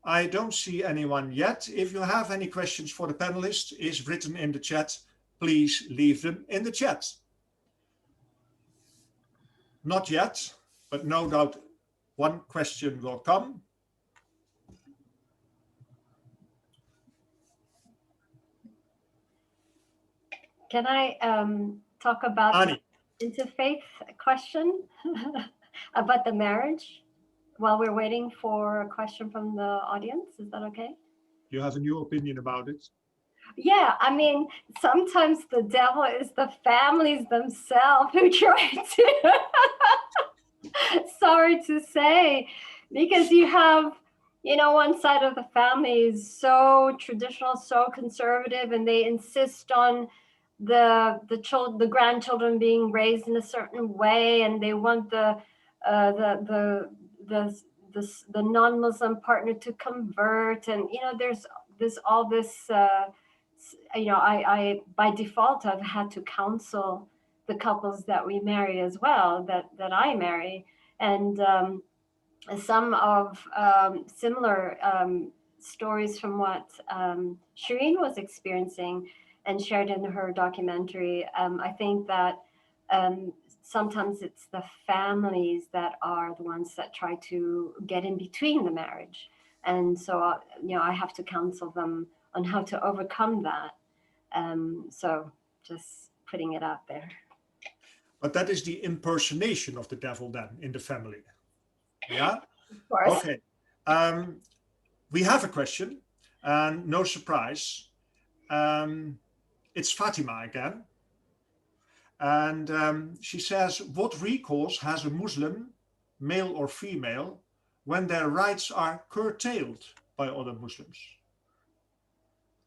I don't see anyone yet. If you have any questions for the panelists, is written in the chat. Please leave them in the chat. Not yet, but no doubt one question will come. Can I talk about Annie. the interfaith question about the marriage while we're waiting for a question from the audience? Is that okay? You have a new opinion about it? Yeah, I mean, sometimes the devil is the families themselves who try to, sorry to say, because you have, you know, one side of the family is so traditional, so conservative, and they insist on the grandchildren being raised in a certain way, and they want the non-Muslim partner to convert, and you know, there's all this. You know, I by default I've had to counsel the couples that we marry as well, that I marry, and some of similar stories from what Shireen was experiencing and shared in her documentary. I think that sometimes it's the families that are the ones that try to get in between the marriage, and so you know, I have to counsel them on how to overcome that. So just putting it out there. But that is the impersonation of the devil then in the family. Yeah? Of course. Okay. We have a question, and no surprise. It's Fatima again. And she says, what recourse has a Muslim, male or female, when their rights are curtailed by other Muslims?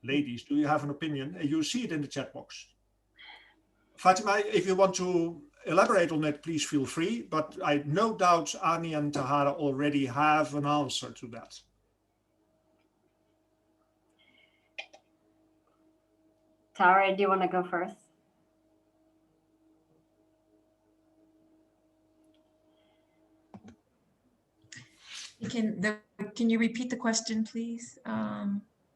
Ladies, do you have an opinion? You see it in the chat box. Fatima, if you want to elaborate on it, please feel free. But I no doubt Ani and Tahara already have an answer to that. Tahara, do you want to go first? Can you repeat the question, please?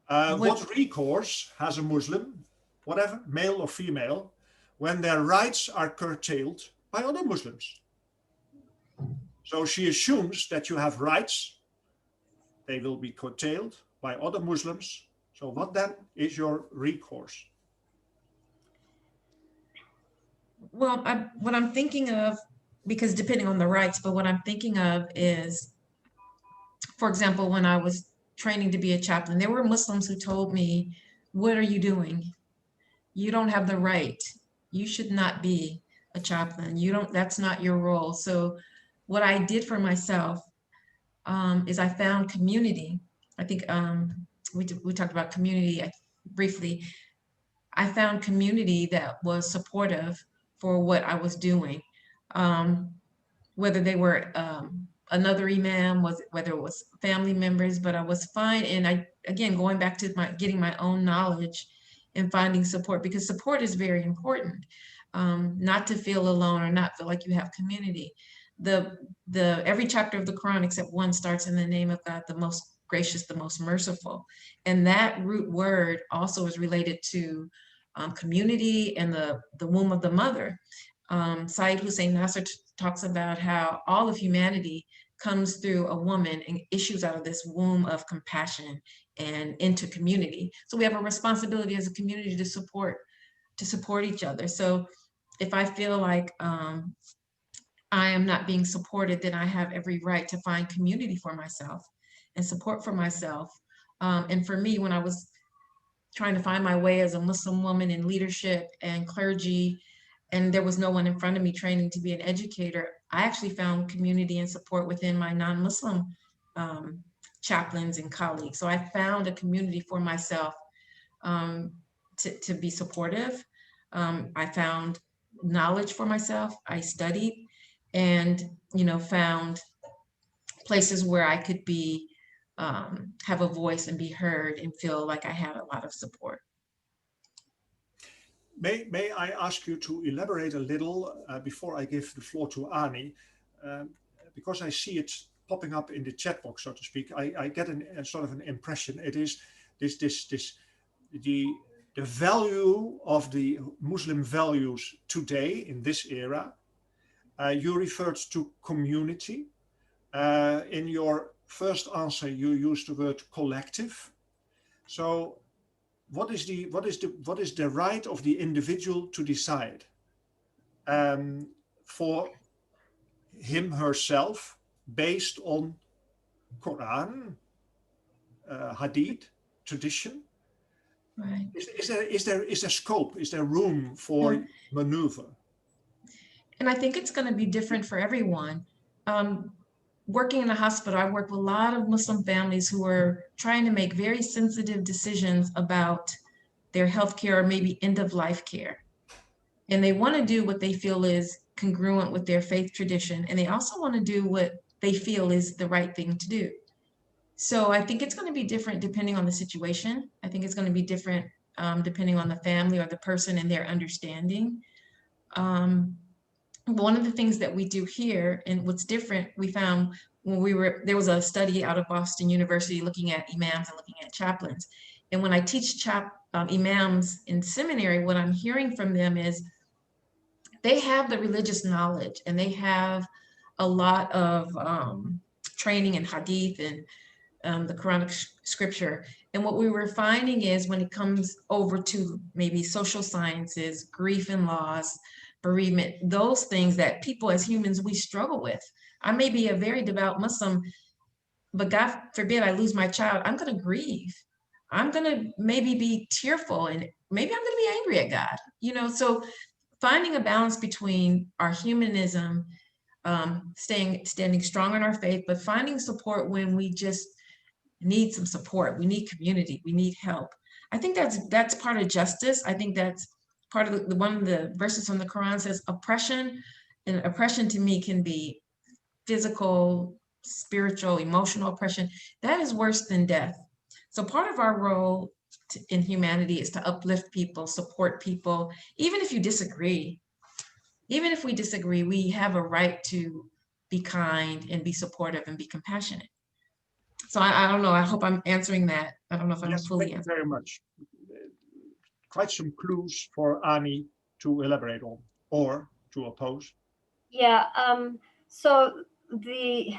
What recourse has a Muslim, whatever, male or female, when their rights are curtailed by other Muslims? So she assumes that you have rights. They will be curtailed by other Muslims. So what then is your recourse? Well, what I'm thinking of, because depending on the rights, but what I'm thinking of is, for example, when I was training to be a chaplain, there were Muslims who told me, what are you doing? You don't have the right. You should not be a chaplain. That's not your role. So what I did for myself is I found community. I think we talked about community briefly. I found community that was supportive for what I was doing. Whether they were another Imam, whether it was family members, but I was fine. And again, going back to getting my own knowledge and finding support, because support is very important. Not to feel alone or not feel like you have community. Every chapter of the Quran except one starts in the name of God, the most gracious, the most merciful. And that root word also is related to community and the womb of the mother. Sayyid Hussein Nasser talks about how all of humanity comes through a woman and issues out of this womb of compassion and into community. So we have a responsibility as a community to support each other. So if I feel like I am not being supported, then I have every right to find community for myself and support for myself. And for me, when I was trying to find my way as a Muslim woman in leadership and clergy, and there was no one in front of me training to be an educator, I actually found community and support within my non-Muslim chaplains and colleagues. So I found a community for myself to be supportive. I found knowledge for myself. I studied and, found places where I could be, have a voice and be heard and feel like I had a lot of support. May I ask you to elaborate a little before I give the floor to Ani, because I see it popping up in the chat box, so to speak. I get a sort of an impression. It is the value of the Muslim values today in this era. You referred to community. In your first answer, you used the word collective. So what is the right of the individual to decide for him herself based on Quran, Hadith, tradition? Right. Is there scope? Is there room for maneuver? And I think it's going to be different for everyone. Working in a hospital, I work with a lot of Muslim families who are trying to make very sensitive decisions about their healthcare or maybe end of life care. And they want to do what they feel is congruent with their faith tradition. And they also want to do what they feel is the right thing to do. So I think it's going to be different depending on the situation. I think it's going to be different depending on the family or the person and their understanding. One of the things that we do here, and what's different, we found when there was a study out of Boston University looking at imams and looking at chaplains. And when I teach imams in seminary, what I'm hearing from them is they have the religious knowledge and they have a lot of training in hadith and the Quranic scripture. And what we were finding is when it comes over to maybe social sciences, grief and loss, bereavement, those things that people as humans, we struggle with. I may be a very devout Muslim, but God forbid I lose my child, I'm going to grieve. I'm going to maybe be tearful and maybe I'm going to be angry at God, so finding a balance between our humanism, standing strong in our faith, but finding support when we just need some support. We need community. We need help. I think that's part of justice. I think that's part of one of the verses from the Quran says oppression, and oppression to me can be physical, spiritual, emotional oppression. That is worse than death. So part of our role in humanity is to uplift people, support people, even if you disagree. Even if we disagree, we have a right to be kind and be supportive and be compassionate. So I don't know. I hope I'm answering that. I don't know if I'm fully answering. Thank you very much. Quite some clues for Ani to elaborate on or to oppose. Yeah. So the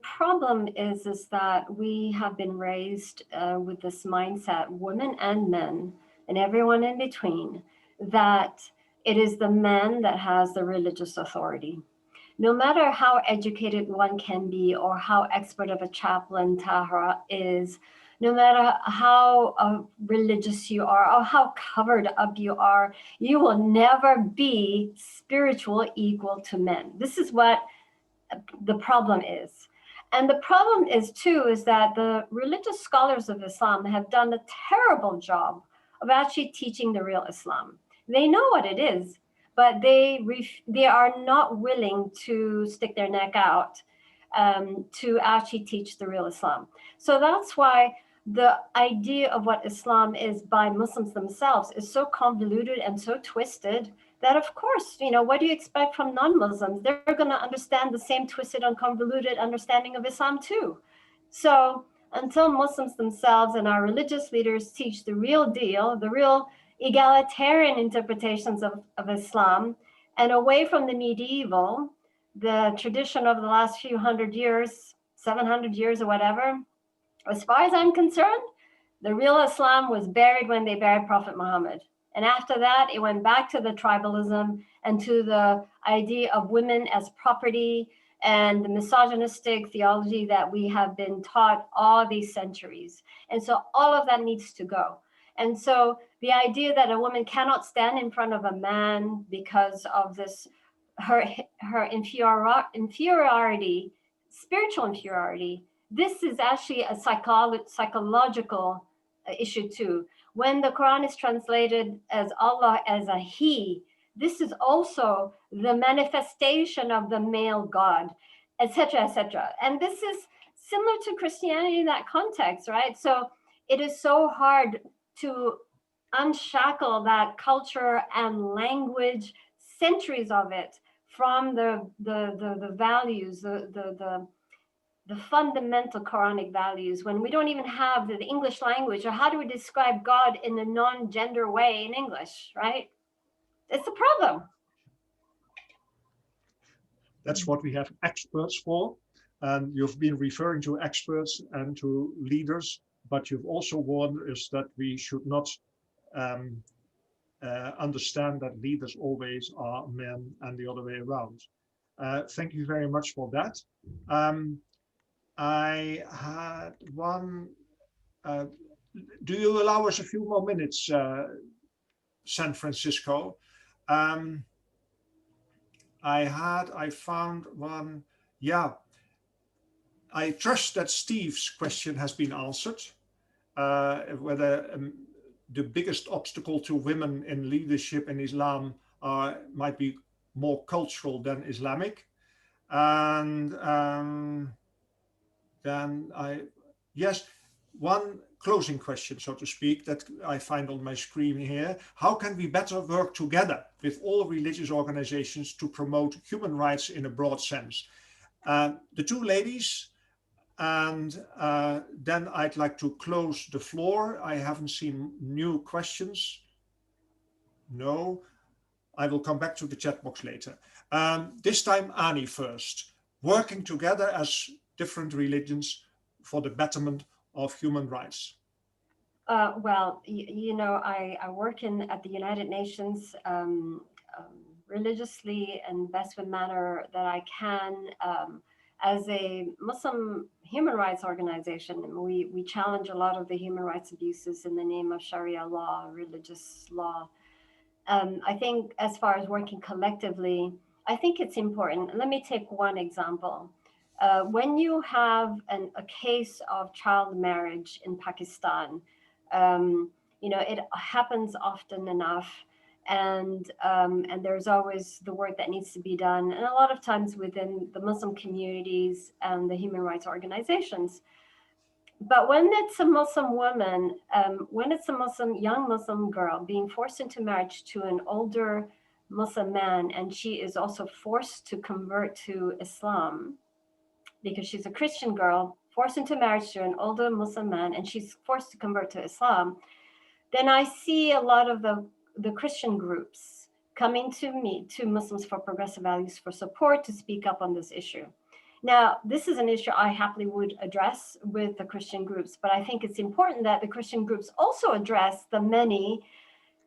problem is that we have been raised with this mindset, women and men and everyone in between, that it is the man that has the religious authority. No matter how educated one can be or how expert of a chaplain Tahara is, no matter how religious you are or how covered up you are, you will never be spiritual equal to men. This is what the problem is. And the problem is too, is that the religious scholars of Islam have done a terrible job of actually teaching the real Islam. They know what it is, but they are not willing to stick their neck out to actually teach the real Islam. So that's why the idea of what Islam is by Muslims themselves is so convoluted and so twisted that, of course, you know, what do you expect from non-Muslims? They're going to understand the same twisted and convoluted understanding of Islam too. So until Muslims themselves and our religious leaders teach the real deal, the real egalitarian interpretations of Islam, and away from the medieval, the tradition of the last few hundred years, 700 years or whatever, as far as I'm concerned, the real Islam was buried when they buried Prophet Muhammad. And after that, it went back to the tribalism and to the idea of women as property and the misogynistic theology that we have been taught all these centuries. And so all of that needs to go. And so the idea that a woman cannot stand in front of a man because of this, her inferiority, spiritual inferiority, this is actually a psychological issue too. When the Quran is translated as Allah as a he, this is also the manifestation of the male God, etc., etc. And this is similar to Christianity in that context, right? So it is so hard to unshackle that culture and language, centuries of it, from the values, the fundamental Quranic values, when we don't even have the English language, or how do we describe God in a non-gender way in English, right? It's a problem. That's what we have experts for. And you've been referring to experts and to leaders, but you've also warned us that we should not understand that leaders always are men and the other way around. Thank you very much for that. I had one, do you allow us a few more minutes, San Francisco? I found one, yeah. I trust that Steve's question has been answered, whether the biggest obstacle to women in leadership in Islam might be more cultural than Islamic. And then yes, one closing question, so to speak, that I find on my screen here. How can we better work together with all religious organizations to promote human rights in a broad sense? The two ladies, and then I'd like to close the floor. I haven't seen new questions. No, I will come back to the chat box later. This time, Ani first. Working together as different religions for the betterment of human rights. Well, you know, I work at the United Nations religiously and best manner that I can. As a Muslim human rights organization, we challenge a lot of the human rights abuses in the name of Sharia law, religious law. I think as far as working collectively, I think it's important. Let me take one example. When you have a case of child marriage in Pakistan, you know, it happens often enough, and there's always the work that needs to be done, and a lot of times within the Muslim communities and the human rights organizations. But when it's a Muslim woman, when it's a young Muslim girl being forced into marriage to an older Muslim man, and she is also forced to convert to Islam, because she's a Christian girl, forced into marriage to an older Muslim man, and she's forced to convert to Islam, then I see a lot of the Christian groups coming to me, to Muslims for Progressive Values, for support to speak up on this issue. Now, this is an issue I happily would address with the Christian groups, but I think it's important that the Christian groups also address the many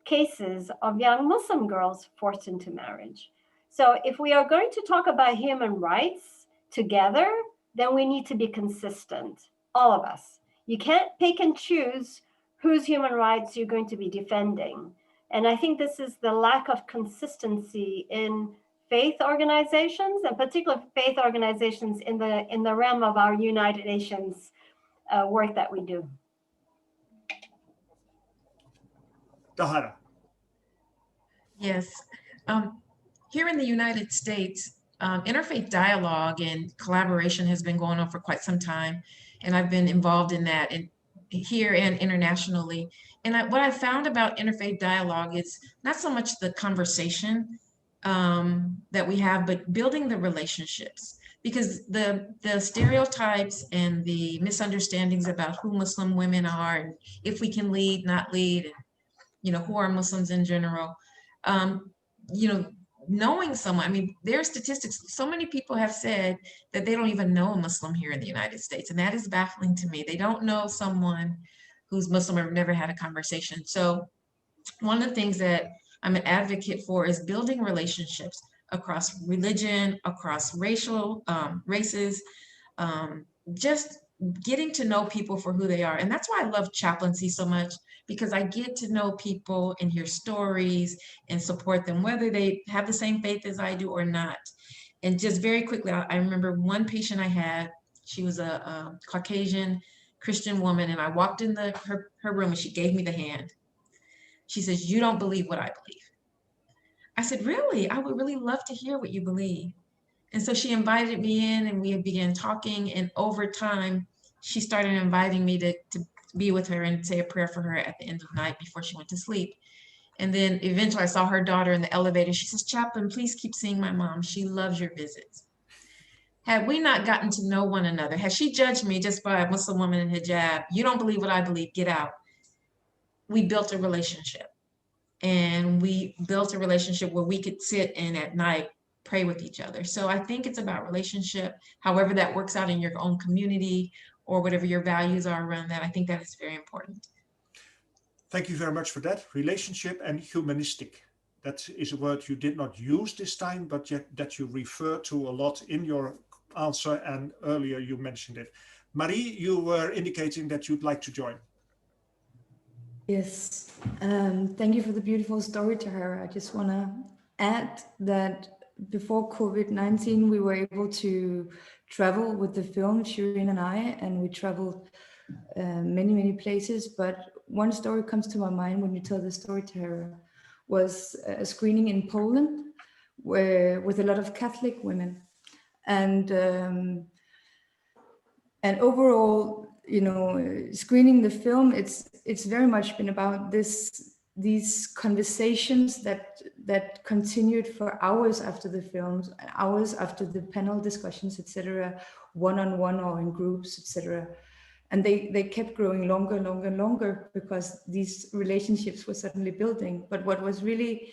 cases of young Muslim girls forced into marriage. So if we are going to talk about human rights together, then we need to be consistent, all of us. You can't pick and choose whose human rights you're going to be defending. And I think this is the lack of consistency in faith organizations, and particularly faith organizations in the realm of our United Nations work that we do. Tahara. Yes. Here in the United States, interfaith dialogue and collaboration has been going on for quite some time, and I've been involved in that here and internationally. And what I found about interfaith dialogue is not so much the conversation that we have, but building the relationships. Because the stereotypes and the misunderstandings about who Muslim women are, and if we can lead, not lead, and, you know, who are Muslims in general, you know, knowing someone, I mean, there are statistics, so many people have said that they don't even know a Muslim here in the United States, and that is baffling to me. They don't know someone who's Muslim or never had a conversation. So one of the things that I'm an advocate for is building relationships across religion, across races, just getting to know people for who they are. And that's why I love chaplaincy so much, because I get to know people and hear stories and support them, whether they have the same faith as I do or not. And just very quickly, I remember one patient I had, she was a Caucasian Christian woman, and I walked in her room and she gave me the hand. She says, "You don't believe what I believe." I said, "Really? I would really love to hear what you believe." And so she invited me in and we began talking, and over time, she started inviting me to be with her and say a prayer for her at the end of the night before she went to sleep. And then eventually I saw her daughter in the elevator. She says, "Chaplain, please keep seeing my mom. She loves your visits." Had we not gotten to know one another, had she judged me just by a Muslim woman in hijab, "You don't believe what I believe, get out," we built a relationship. And we built a relationship where we could sit and at night pray with each other. So I think it's about relationship, however that works out in your own community or whatever your values are around that. I think that is very important. Thank you very much for that. Relationship and humanistic. That is a word you did not use this time, but yet that you refer to a lot in your answer, and earlier you mentioned it. Marie, you were indicating that you'd like to join. Yes, thank you for the beautiful story, Tahara. I just want to add that before COVID-19, we were able to travel with the film, Shireen and I, and we traveled many, many places. But one story comes to my mind when you tell the story, Tahara, was a screening in Poland with a lot of Catholic women. And overall, you know, screening the film, it's very much been about these conversations that continued for hours after the films, hours after the panel discussions, etc., one-on-one or in groups, etc. And they kept growing longer, longer, longer, because these relationships were suddenly building. But what was really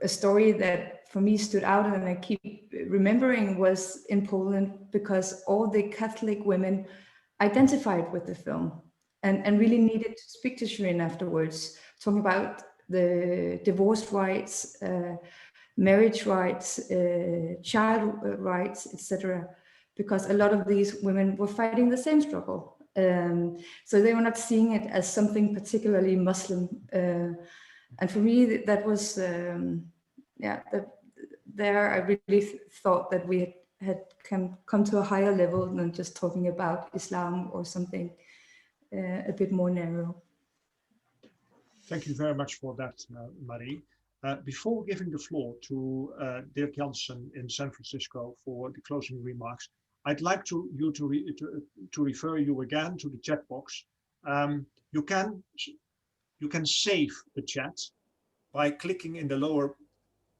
a story that for me stood out and I keep remembering was in Poland, because all the Catholic women identified with the film and really needed to speak to Shireen afterwards, talking about the divorce rights, marriage rights, child rights, etc. Because a lot of these women were fighting the same struggle. So they were not seeing it as something particularly Muslim. And for me, that was, there I really thought that we had come to a higher level than just talking about Islam or something a bit more narrow. Thank you very much for that, Marie. Before giving the floor to Dirk Janssen in San Francisco for the closing remarks, I'd like to refer you again to the chat box. You can save the chat by clicking in the lower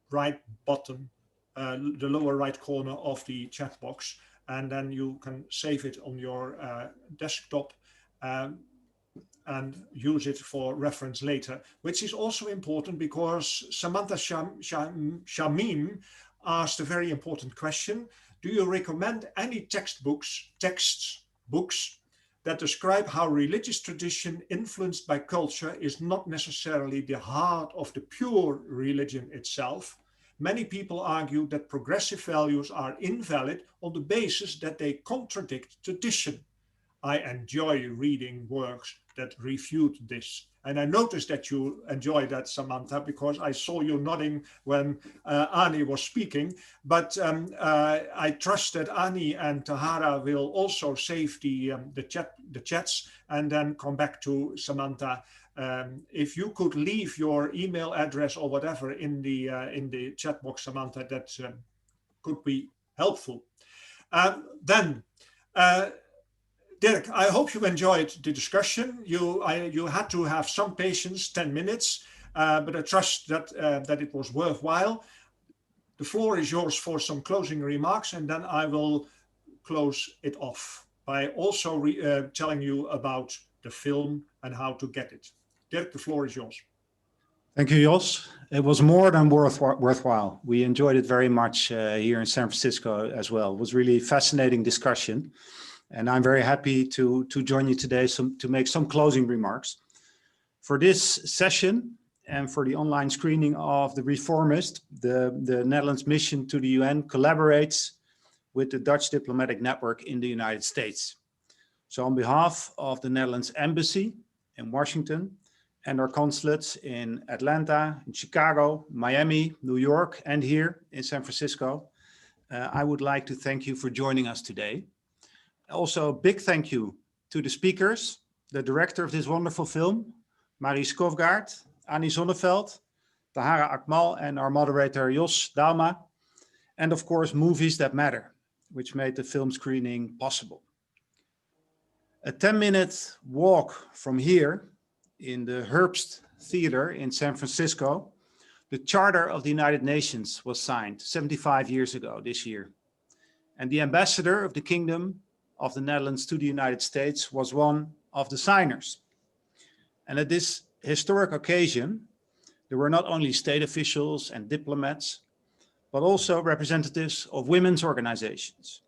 right button, the lower right corner of the chat box, and then you can save it on your desktop and use it for reference later, which is also important because Samantha Shamim asked a very important question. Do you recommend any textbooks that describe how religious tradition influenced by culture is not necessarily the heart of the pure religion itself? Many people argue that progressive values are invalid on the basis that they contradict tradition. I enjoy reading works that refute this. And I noticed that you enjoyed that, Samantha, because I saw you nodding when Ani was speaking. But I trust that Ani and Tahara will also save the chats and then come back to Samantha. If you could leave your email address or whatever in the chat box, Samantha, that could be helpful. Then, Dirk, I hope you enjoyed the discussion. You had to have some patience, 10 minutes, but I trust that it was worthwhile. The floor is yours for some closing remarks, and then I will close it off by also telling you about the film and how to get it. Dirk, the floor is yours. Thank you, Jos. It was more than worthwhile. We enjoyed it very much here in San Francisco as well. It was really a fascinating discussion. And I'm very happy to join you today to make some closing remarks. For this session and for the online screening of The Reformist, the Netherlands mission to the UN collaborates with the Dutch Diplomatic Network in the United States. So on behalf of the Netherlands Embassy in Washington and our consulates in Atlanta, in Chicago, Miami, New York, and here in San Francisco, I would like to thank you for joining us today. Also, a big thank you to the speakers, the director of this wonderful film, Marie Skovgaard, Annie Zonneveld, Tahara Akmal, and our moderator, Jos Douma, and of course, Movies That Matter, which made the film screening possible. A 10-minute walk from here in the Herbst Theater in San Francisco, the Charter of the United Nations was signed 75 years ago this year. And the ambassador of the Kingdom of the Netherlands to the United States was one of the signers. And at this historic occasion, there were not only state officials and diplomats, but also representatives of women's organizations,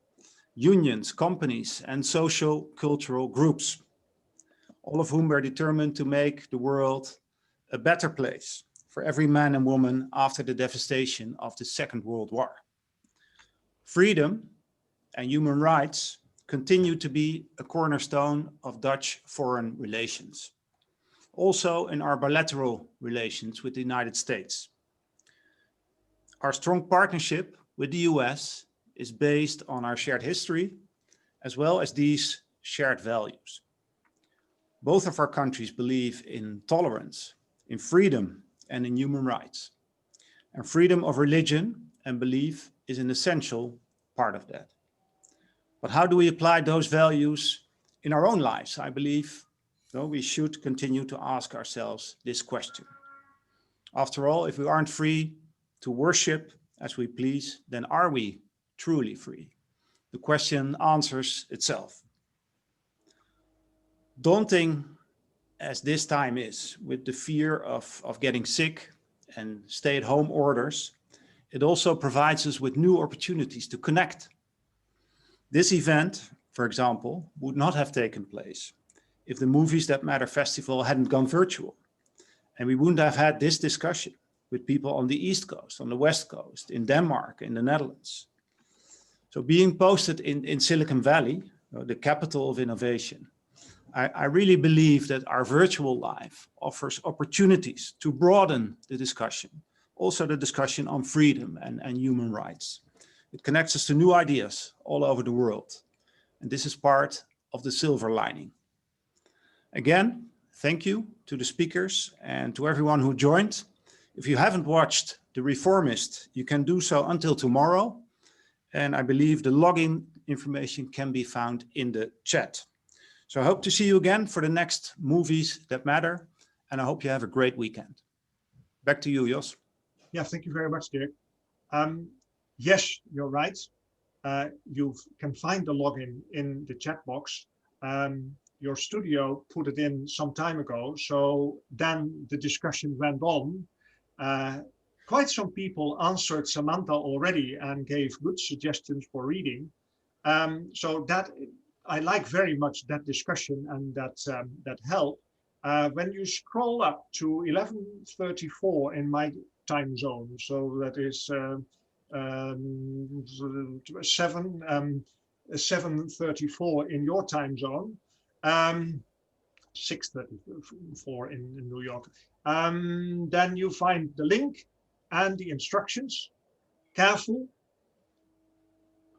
unions, companies, and social cultural groups, all of whom were determined to make the world a better place for every man and woman after the devastation of the Second World War. Freedom and human rights continue to be a cornerstone of Dutch foreign relations, also in our bilateral relations with the United States. Our strong partnership with the US is based on our shared history, as well as these shared values. Both of our countries believe in tolerance, in freedom, and in human rights. And freedom of religion and belief is an essential part of that. But how do we apply those values in our own lives? I believe we should continue to ask ourselves this question. After all, if we aren't free to worship as we please, then are we truly free? The question answers itself. Daunting as this time is, with the fear of getting sick and stay-at-home orders, it also provides us with new opportunities to connect. This event, for example, would not have taken place if the Movies That Matter festival hadn't gone virtual. And we wouldn't have had this discussion with people on the East Coast, on the West Coast, in Denmark, in the Netherlands. So being posted in Silicon Valley, the capital of innovation, I really believe that our virtual life offers opportunities to broaden the discussion, also the discussion on freedom and human rights. It connects us to new ideas all over the world. And this is part of the silver lining. Again, thank you to the speakers and to everyone who joined. If you haven't watched The Reformist, you can do so until tomorrow. And I believe the login information can be found in the chat. So I hope to see you again for the next Movies That Matter. And I hope you have a great weekend. Back to you, Jos. Yeah, thank you very much, Dirk. Yes, you're right. You can find the login in the chat box. Your studio put it in some time ago. So then the discussion went on. Quite some people answered Samantha already and gave good suggestions for reading. So that I like very much that discussion and that help. When you scroll up to 11:34 in my time zone, so that is 7:34 in your time zone. 6:34 in New York. Then you find the link and the instructions. Careful.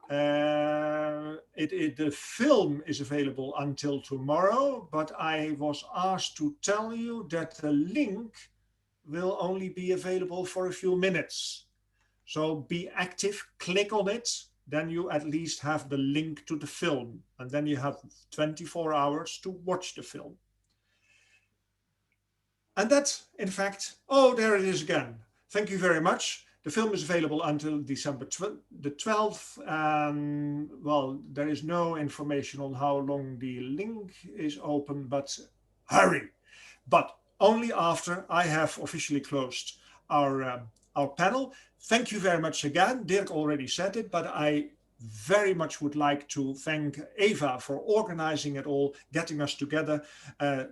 The film is available until tomorrow, but I was asked to tell you that the link will only be available for a few minutes. So be active, click on it, then you at least have the link to the film, and then you have 24 hours to watch the film. And that, in fact, oh, there it is again. Thank you very much. The film is available until December the 12th. Well, there is no information on how long the link is open, but hurry. But only after I have officially closed our panel. Thank you very much again. Dirk already said it, but I very much would like to thank Eva for organizing it all, getting us together,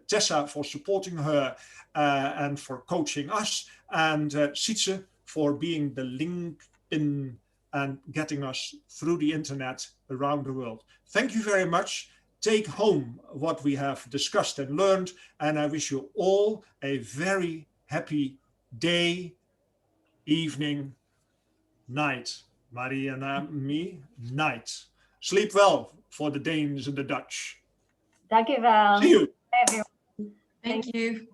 Tessa for supporting her and for coaching us, and Sietse for being the link in and getting us through the internet around the world. Thank you very much. Take home what we have discussed and learned, and I wish you all a very happy day, evening, night. Mariana, me, night. Sleep well for the Danes and the Dutch. Dank u wel. See you. Everyone. Thank you.